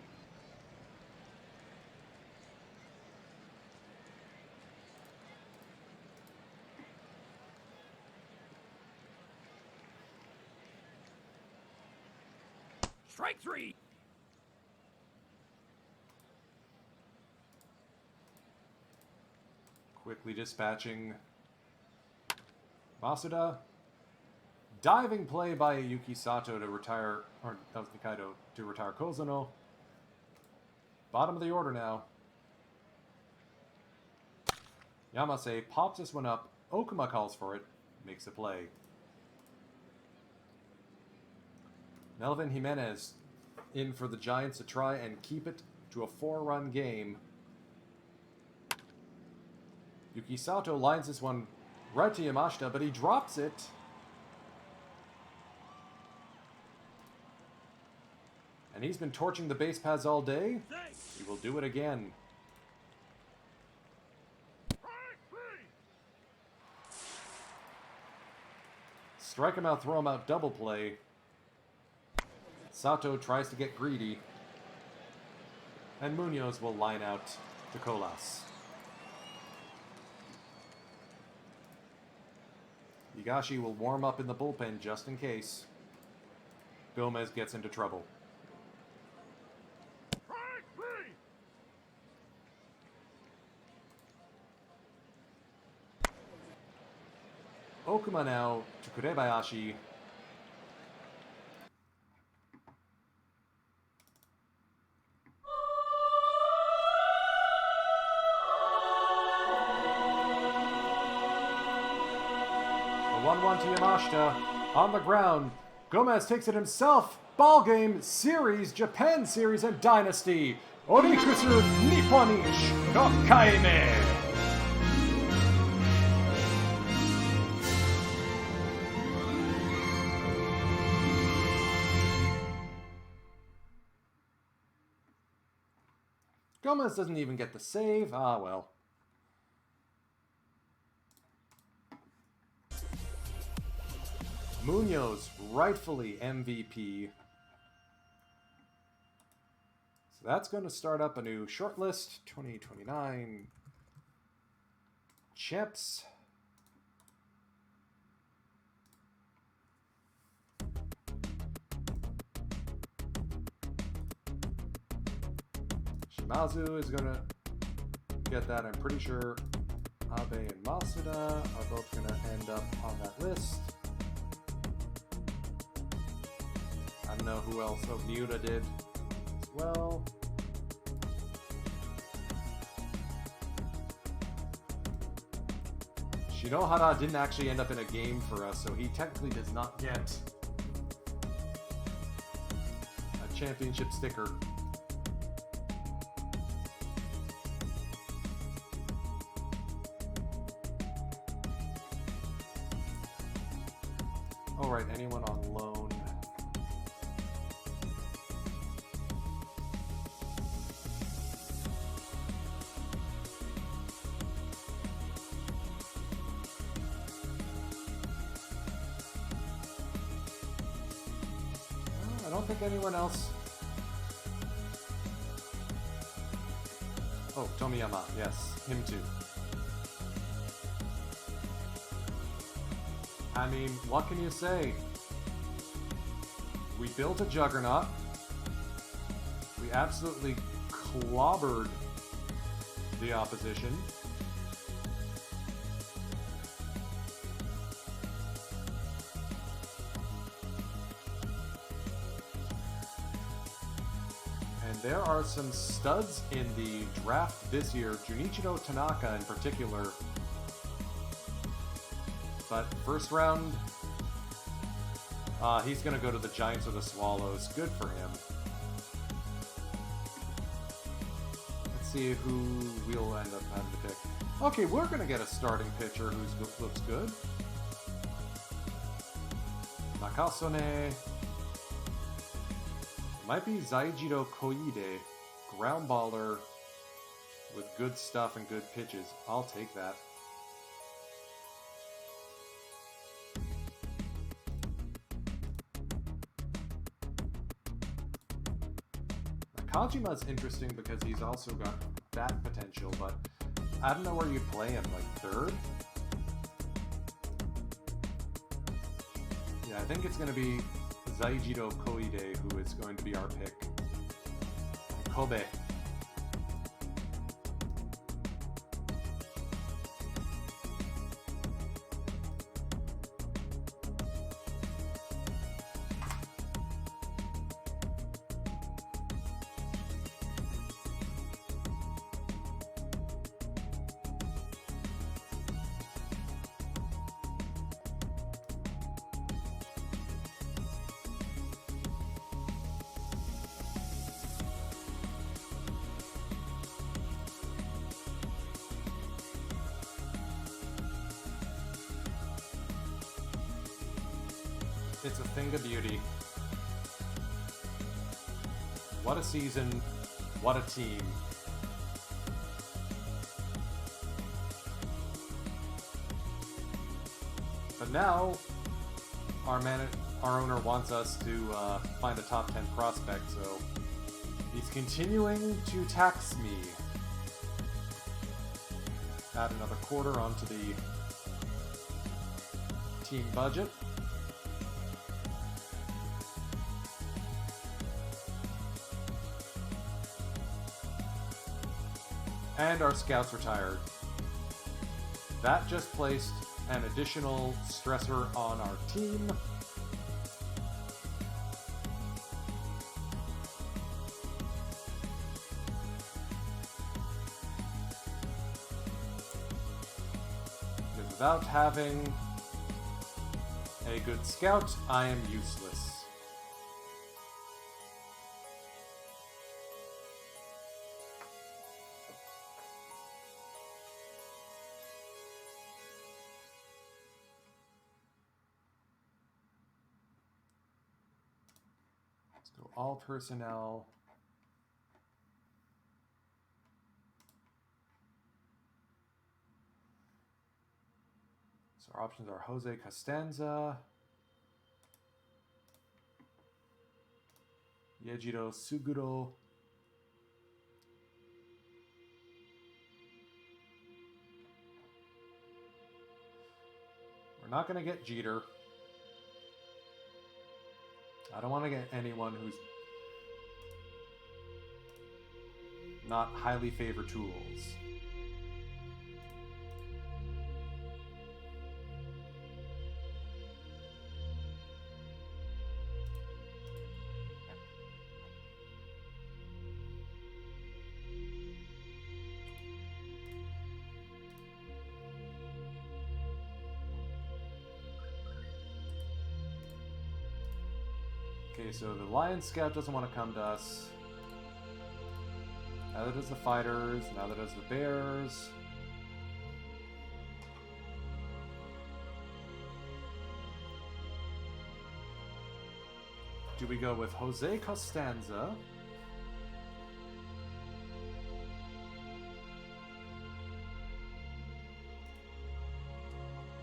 Strike 3.
Quickly dispatching Masuda. Diving play by Yuki Sato to retire, or that was Nikaido, to retire Kozuno. Bottom of the order now. Yamase pops this one up. Okuma calls for it. Makes a play. Melvin Jimenez in for the Giants to try and keep it to a 4-run game. Yuki Sato lines this one right to Yamashita, but he drops it. And he's been torching the base paths all day. He will do it again. Strike him out, throw him out, double play. Sato tries to get greedy. And Munoz will line out to Colas. The Higashi will warm up in the bullpen just in case Gomez gets into trouble.
Strike 3.
Okuma now to Kurebayashi. The 1-1 to Yamashita. On the ground. Gomez takes it himself. Ball game, series, Japan series, and dynasty. Orikusu Nipponish Rokkaime. Gomez doesn't even get the save. Ah, well. Munoz, rightfully MVP. So that's going to start up a new shortlist. 2029 champs. Shimazu is going to get that. I'm pretty sure Abe and Masuda are both going to end up on that list. I don't know who else. Oh, Miura did as well. Shinohara didn't actually end up in a game for us, so he technically does not get a championship sticker. All right, anyone on loan? I don't think anyone else. Oh, Tomiyama, yes, him too. I mean, what can you say? We built a juggernaut. We absolutely clobbered the opposition. And there are some studs in the draft this year, Junichiro Tanaka in particular. But first round, he's going to go to the Giants or the Swallows. Good for him. Let's see who we'll end up having to pick. Okay, we're going to get a starting pitcher who looks good. Nakasone. Might be Zaijiro Koide. Ground baller with good stuff and good pitches. I'll take that. Kajima's interesting because he's also got that potential, but I don't know where you'd play him, like third? Yeah, I think it's going to be Zaijiro Koide who is going to be our pick. Kobe. It's a thing of beauty. What a season. What a team. But now, our owner wants us to find a top 10 prospect, so he's continuing to tax me. Add another quarter onto the team budget. And our scouts retired. That just placed an additional stressor on our team. Because without having a good scout, I am useless. So all personnel. So our options are Jose Costanza, Yejiro Suguro, we're not going to get Jeter. I don't want to get anyone who's not highly favored tools. Okay, so the Lion Scout doesn't want to come to us. Neither does the Fighters, neither does the Bears. Do we go with Jose Costanza?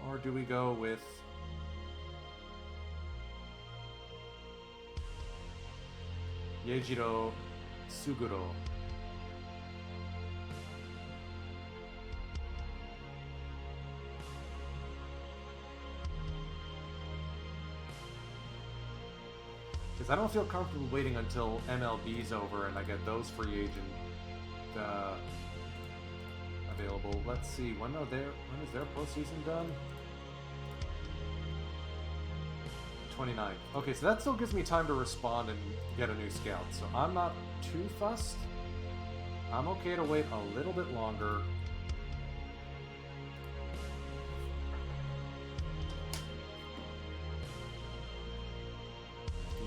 Or do we go with Yejiro Suguro? Because I don't feel comfortable waiting until MLB's over and I get those free agent available. Let's see, when is their postseason done? 29th. Okay, so that still gives me time to respond and get a new scout. So I'm not too fussed. I'm okay to wait a little bit longer.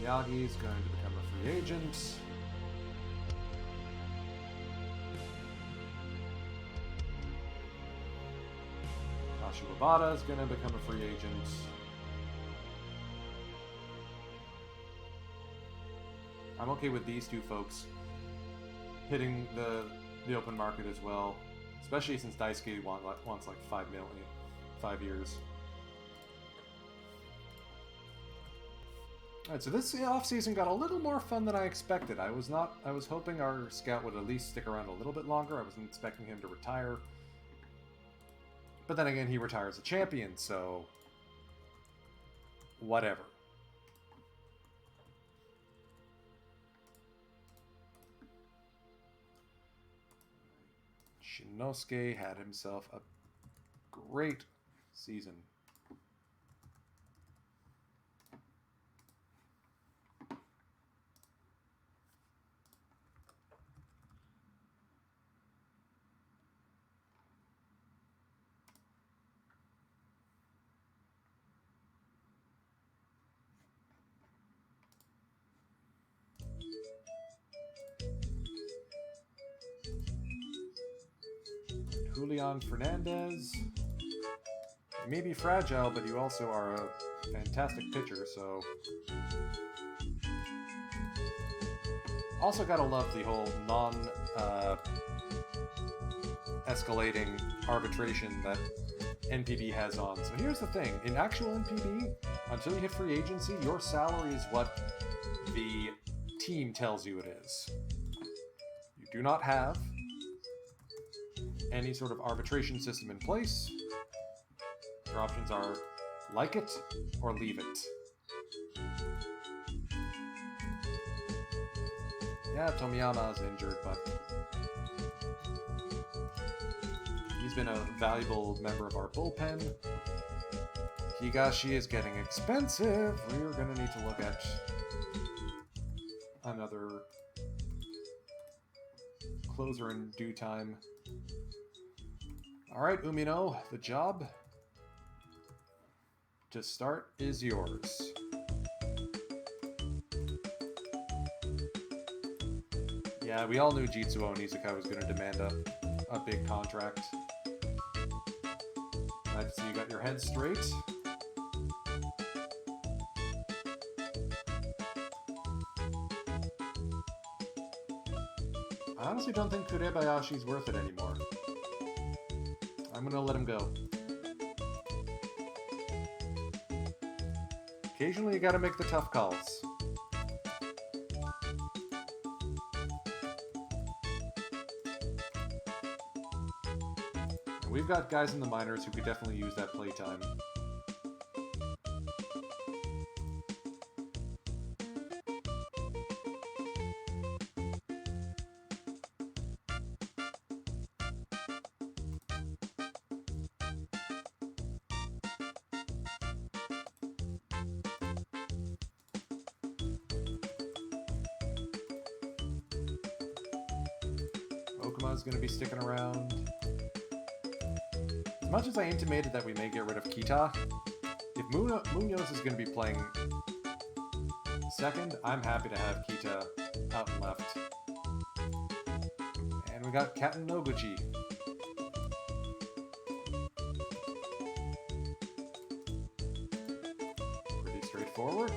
Miyagi is going to become a free agent. Shibata is going to become a free agent. I'm okay with these two folks hitting the open market as well, especially since Daisuke wants like 5 million, 5 years. Alright, so this off-season got a little more fun than I expected. I was hoping our scout would at least stick around a little bit longer. I wasn't expecting him to retire. But then again, he retires a champion, so whatever. Shinosuke had himself a great season. Julian Fernandez. You may be fragile, but you also are a fantastic pitcher, so... Also gotta love the whole escalating arbitration that NPB has on. So here's the thing. In actual NPB, until you hit free agency, your salary is what the team tells you it is. You do not have any sort of arbitration system in place. Your options are Like it or leave it. Yeah, Tomiyama is injured, but he's been a valuable member of our bullpen. Higashi is getting expensive. We're going to need to look at another closer in due time. All right, Umino, the job to start is yours. Yeah, we all knew Jitsuo Onizuka was going to demand a big contract. Glad to see you got your head straight. I honestly don't think Kurebayashi's worth it anymore. I'm going to let him go. Occasionally you got to make the tough calls. And we've got guys in the minors who could definitely use that playtime. Okuma's going to be sticking around. As much as I intimated that we may get rid of Kita, if Munoz is going to be playing second, I'm happy to have Kita out and left. And we got Katen Noguchi. Pretty straightforward.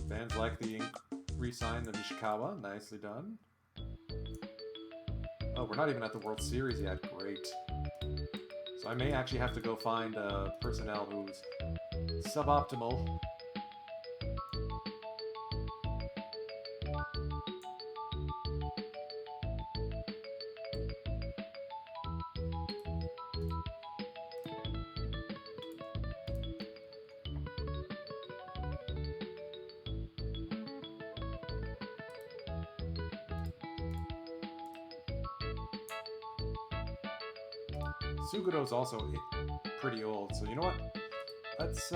Fans like the ink re-sign of Ishikawa. Nicely done. Oh, we're not even at the World Series yet. Great. So I may actually have to go find personnel who's suboptimal. Suguro's also pretty old, so you know what? Let's,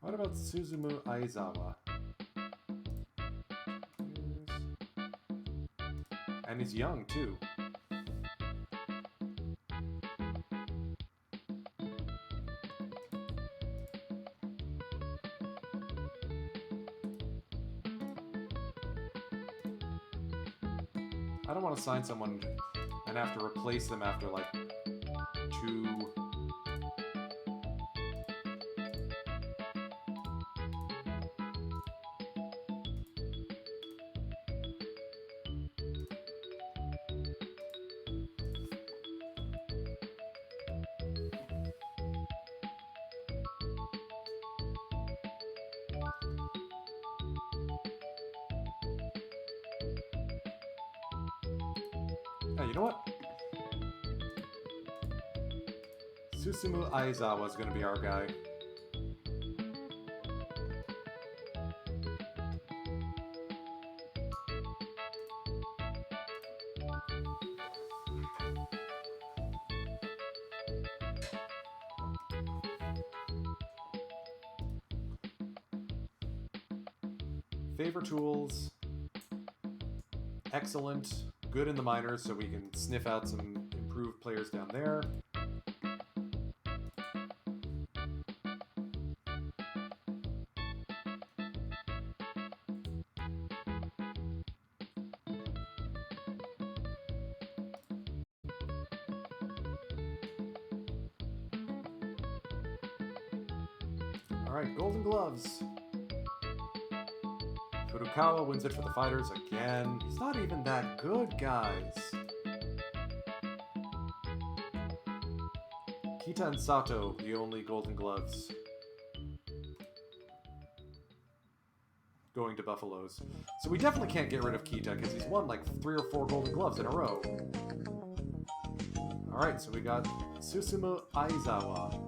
what about Suzumu Aizawa? And he's young, too. I don't want to sign someone and have to replace them after, like, 2... Hey, you know what? Susumu Aizawa is going to be our guy. Favor tools. Excellent. Good in the minors, so we can sniff out some improved players down there. Alright, Golden Gloves. Furukawa wins it for the Fighters again. He's not even that good, guys. Kita and Sato, the only Golden Gloves. Going to Buffaloes. So we definitely can't get rid of Kita because he's won like 3 or 4 Golden Gloves in a row. Alright, so we got Susumu Aizawa.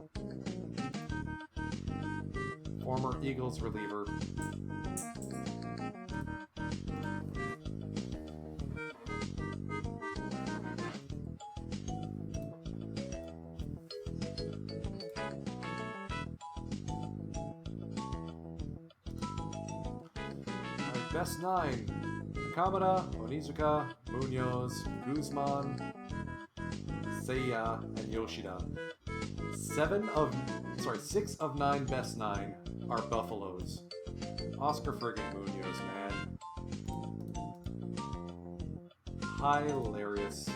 Former Eagles reliever. Best 9. Kamada, Onizuka, Munoz, Guzman, Seiya, and Yoshida. 6 of 9 best 9 are Buffaloes. Oscar friggin' Munoz, man. Hilarious.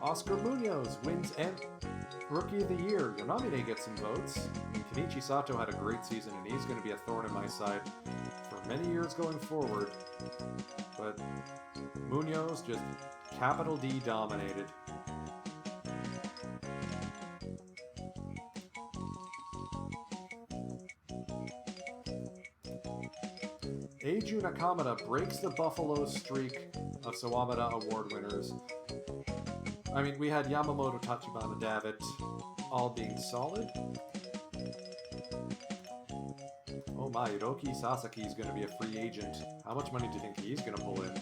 Oscar Munoz wins and Rookie of the Year. Yonamine gets some votes. Kenichi Sato had a great season, and he's going to be a thorn in my side for many years going forward. But Munoz just capital D dominated. Eiju Nakamura breaks the Buffalo streak of Sawamata Award winners. I mean, we had Yamamoto, Tachibana, Davitt all being solid. Oh my, Hiroki Sasaki is going to be a free agent. How much money do you think he's going to pull in?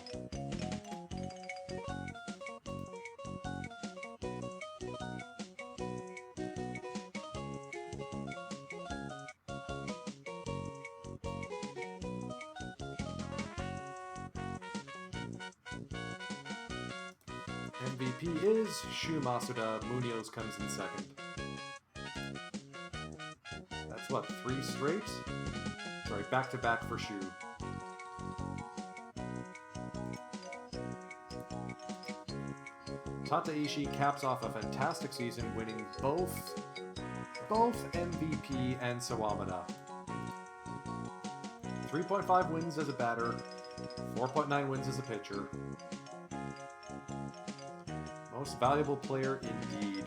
MVP is Shu Masuda. Munoz comes in second. That's what, 3 straight? Sorry, back-to-back for Shu. Tataishi caps off a fantastic season, winning both MVP and Sawamata. 3.5 wins as a batter, 4.9 wins as a pitcher. Most valuable player indeed.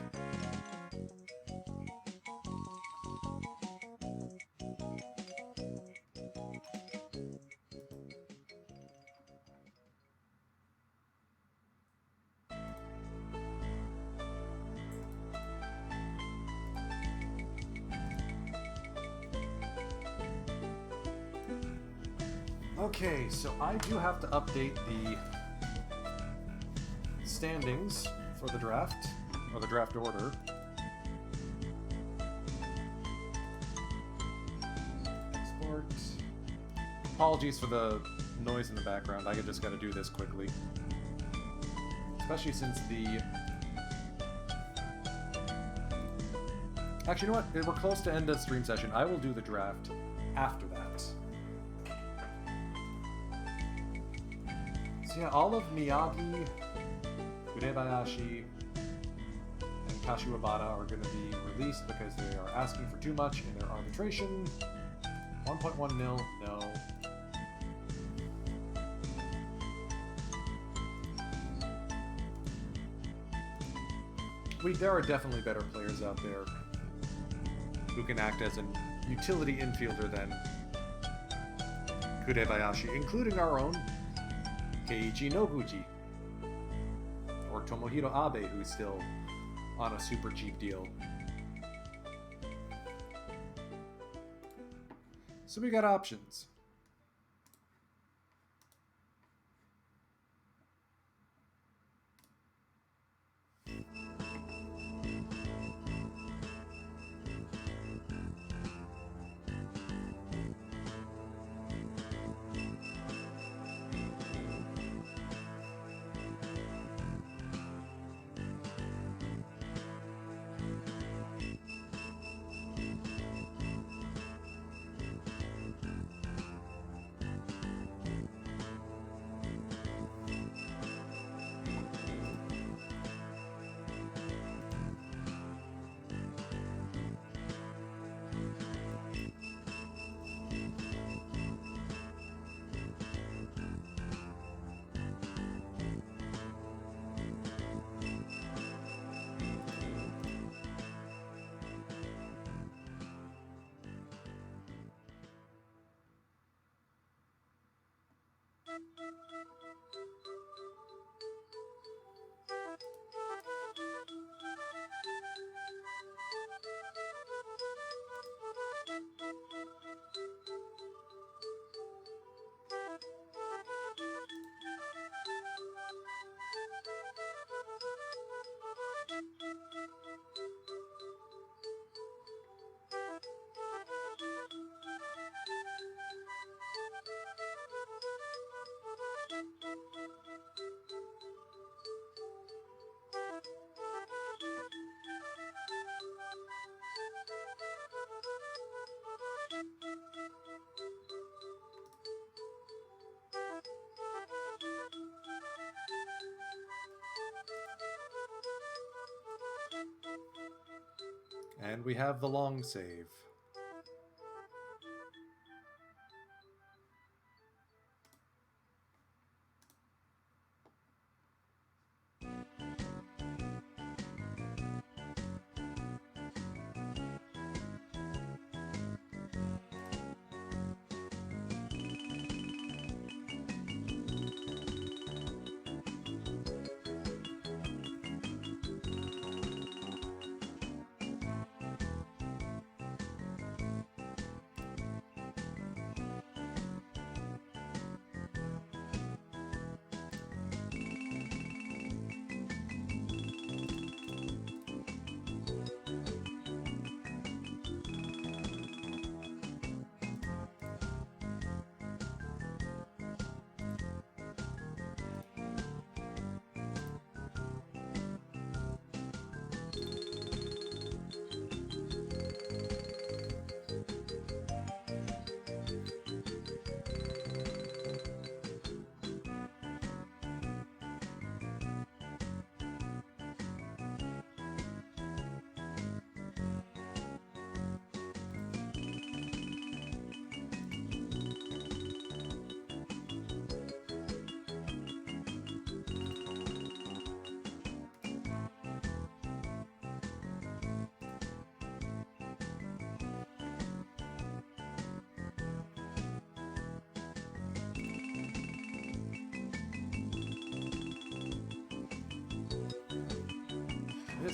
Okay, so I do have to update the standings for the draft, or the draft order. Export. Apologies for the noise in the background. I just got to do this quickly. Especially since the... Actually, you know what? We're close to end of stream session. I will do the draft after that. So yeah, all of Miyagi, Kurebayashi, and Kashiwabara are going to be released because they are asking for too much in their arbitration. 1.1 mil, no. There are definitely better players out there who can act as a utility infielder than Kurebayashi, including our own Keiichi Noguchi, or Tomohiro Abe, who's still on a super cheap deal. So we got options. And we have the long save.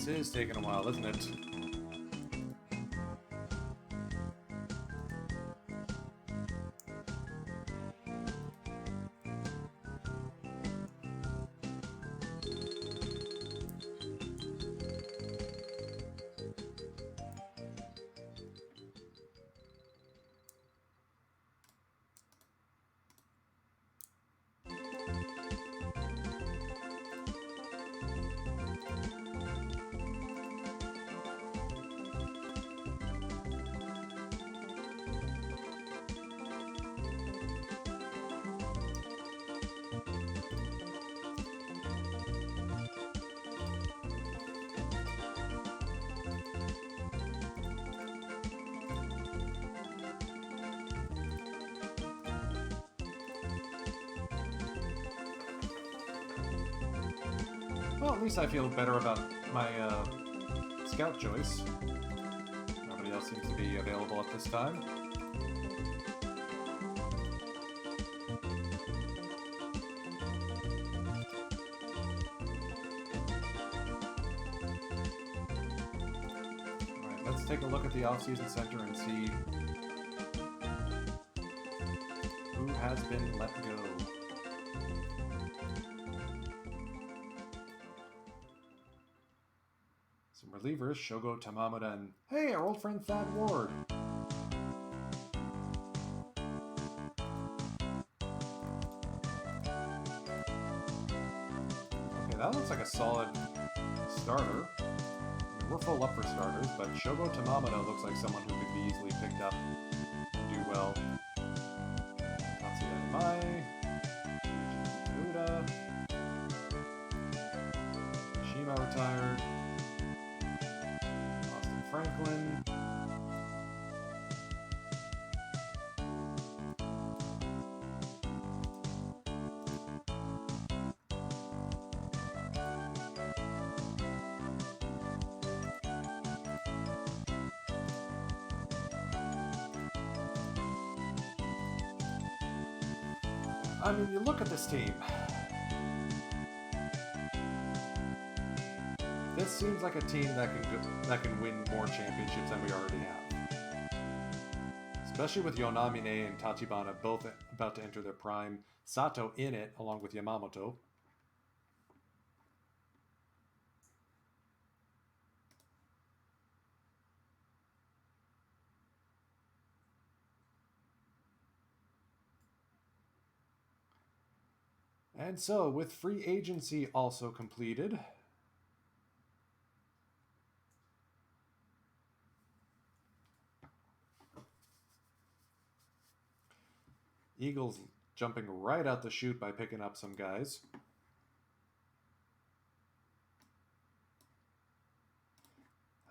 This is taking a while, isn't it? Well, at least I feel better about my scout choice. Nobody else seems to be available at this time. Alright, let's take a look at the off-season center and see who has been let go. Relievers, Shogo Tamamura and, hey, our old friend Thad Ward. Okay, that looks like a solid starter. I mean, we're full up for starters, but Shogo Tamamura looks like someone who could be easily picked up and do well. Tatsuya Mai, Kuda, Shima retired. Franklin. I mean, you look at this team. This seems like a team that can win more championships than we already have. Especially with Yonamine and Tachibana both about to enter their prime. Sato in it, along with Yamamoto. And so, with free agency also completed, Eagles jumping right out the chute by picking up some guys.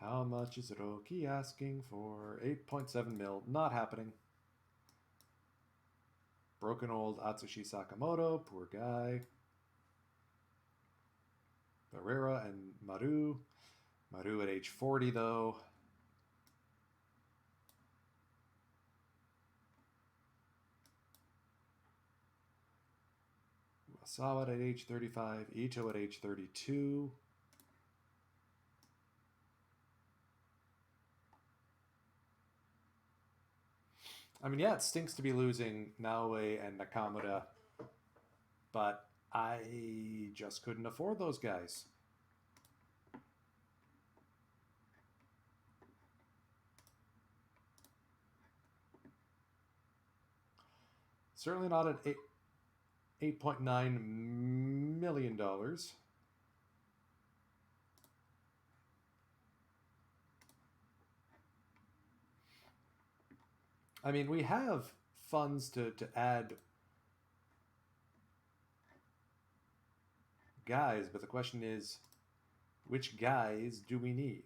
How much is Roki asking for? 8.7 mil. Not happening. Broken old Atsushi Sakamoto. Poor guy. Barrera and Maru. Maru at age 40, though. Sawa at age 35, Ito at age 32. I mean, yeah, it stinks to be losing Naoe and Nakamura, but I just couldn't afford those guys. Certainly not at $8.9 million. I mean, we have funds to add guys, but the question is, which guys do we need?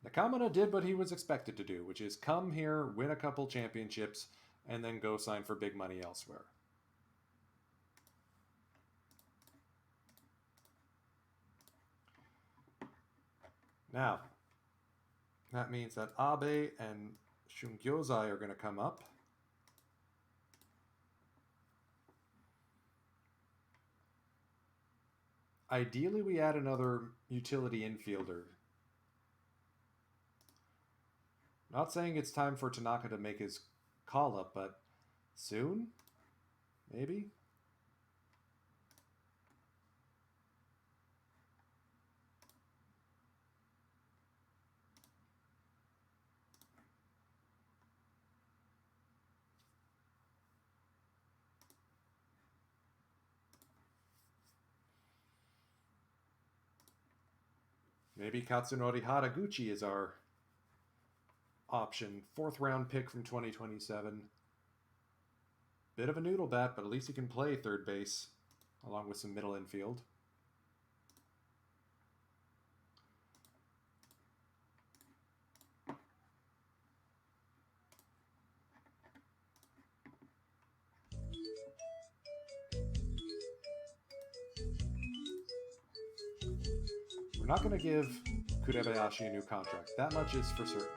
Nakamura did what he was expected to do, which is come here, win a couple championships, and then go sign for big money elsewhere. Now, that means that Abe and Shungyozai are going to come up. ideally we add another utility infielder. Not saying it's time for Tanaka to make his call up, but soon? Maybe? Maybe Katsunori Haraguchi is our option. 4th round pick from 2027. Bit of a noodle bat, but at least he can play third base along with some middle infield. We're not going to give Kurebayashi a new contract. That much is for certain.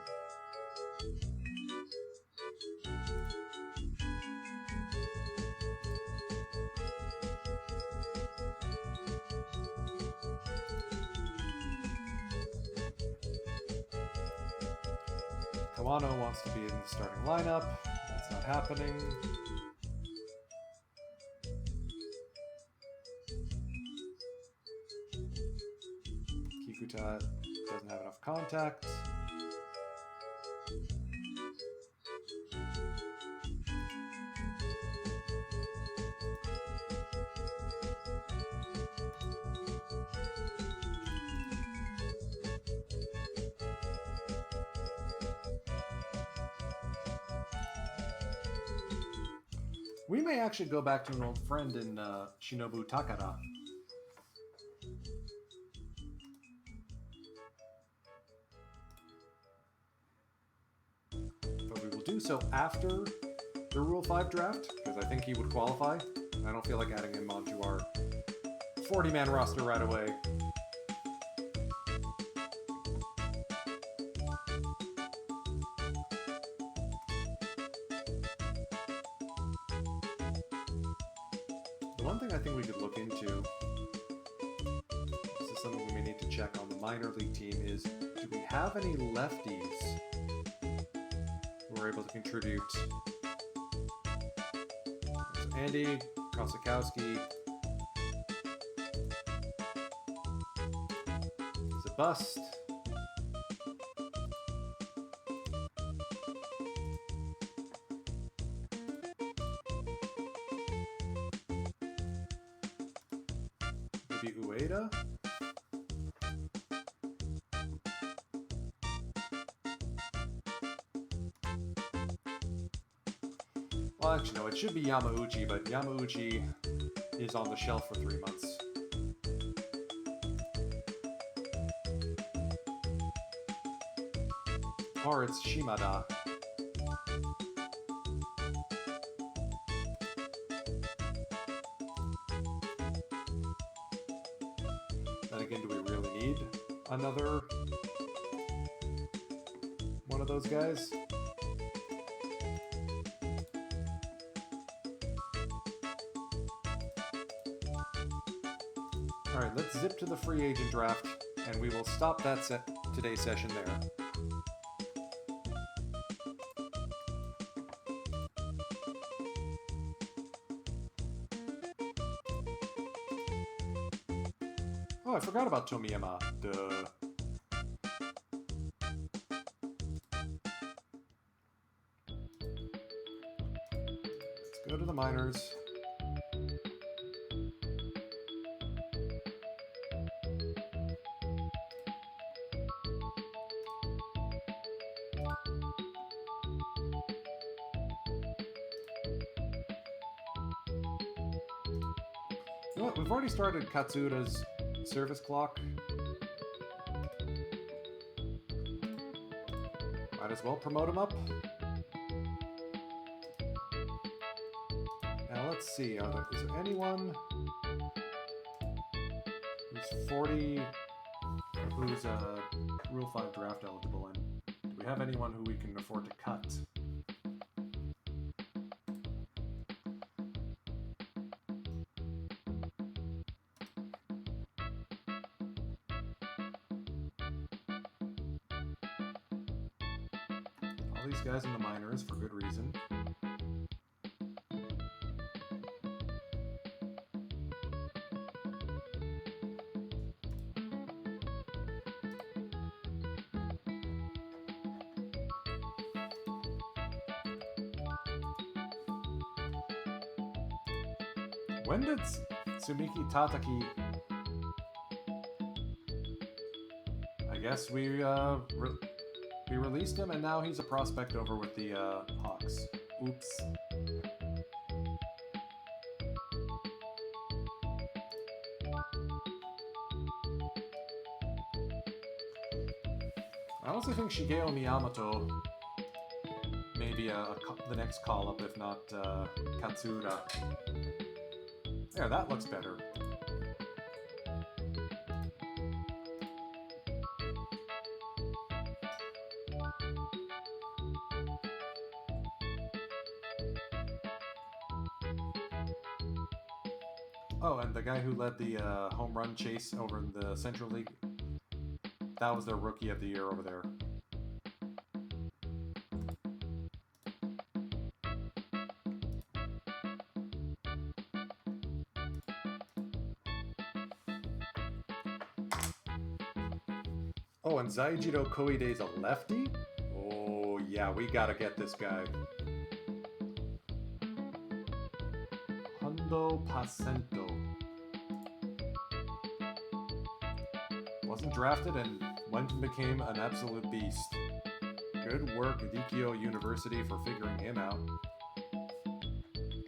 Kawano wants to be in the starting lineup. That's not happening. Kikuta doesn't have enough contact. We may actually go back to an old friend in Shinobu Takada. But we will do so after the Rule 5 draft, because I think he would qualify. And I don't feel like adding him onto our 40-man roster right away. One thing I think we could look into, this is something we may need to check on the minor league team, is do we have any lefties who are able to contribute? There's Andy Kosikowski is a bust. Maybe Ueda? Well, actually, no, it should be Yamauchi, but Yamauchi is on the shelf for 3 months. Or it's Shimada. Then again, do we really need another one of those guys? All right, let's zip to the free agent draft, and we will stop that today's session there. Oh, I forgot about Tomiyama. Duh. Let's go to the minors. You know what? We've already started Katsura's service clock. Might as well promote him up. Now let's see, is there anyone who's 40, who's Rule 5 draft eligible, and do we have anyone who we can afford to cut? these guys in the minors for good reason. When did Tsumiki Tataki... I guess we released him, and now he's a prospect over with the Hawks. Oops. I honestly think Shigeo Miyamoto may be the next call-up, if not Katsura. There, that looks better. Oh, and the guy who led the home run chase over in the Central League, that was their Rookie of the Year over there. Oh, and Zaijiro Koide's a lefty? Oh, yeah, we gotta get this guy. Hondo Pacento. Wasn't drafted and went and became an absolute beast. Good work, Rikyo University, for figuring him out.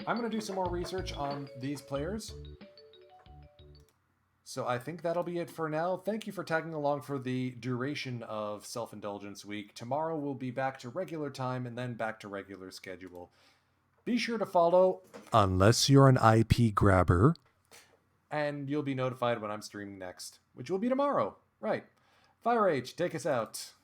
I'm gonna do some more research on these players. So I think that'll be it for now. Thank you for tagging along for the duration of Self-Indulgence Week. Tomorrow we'll be back to regular time and then back to regular schedule. Be sure to follow, unless you're an IP grabber, and you'll be notified when I'm streaming next, which will be tomorrow. Right. Firage, take us out.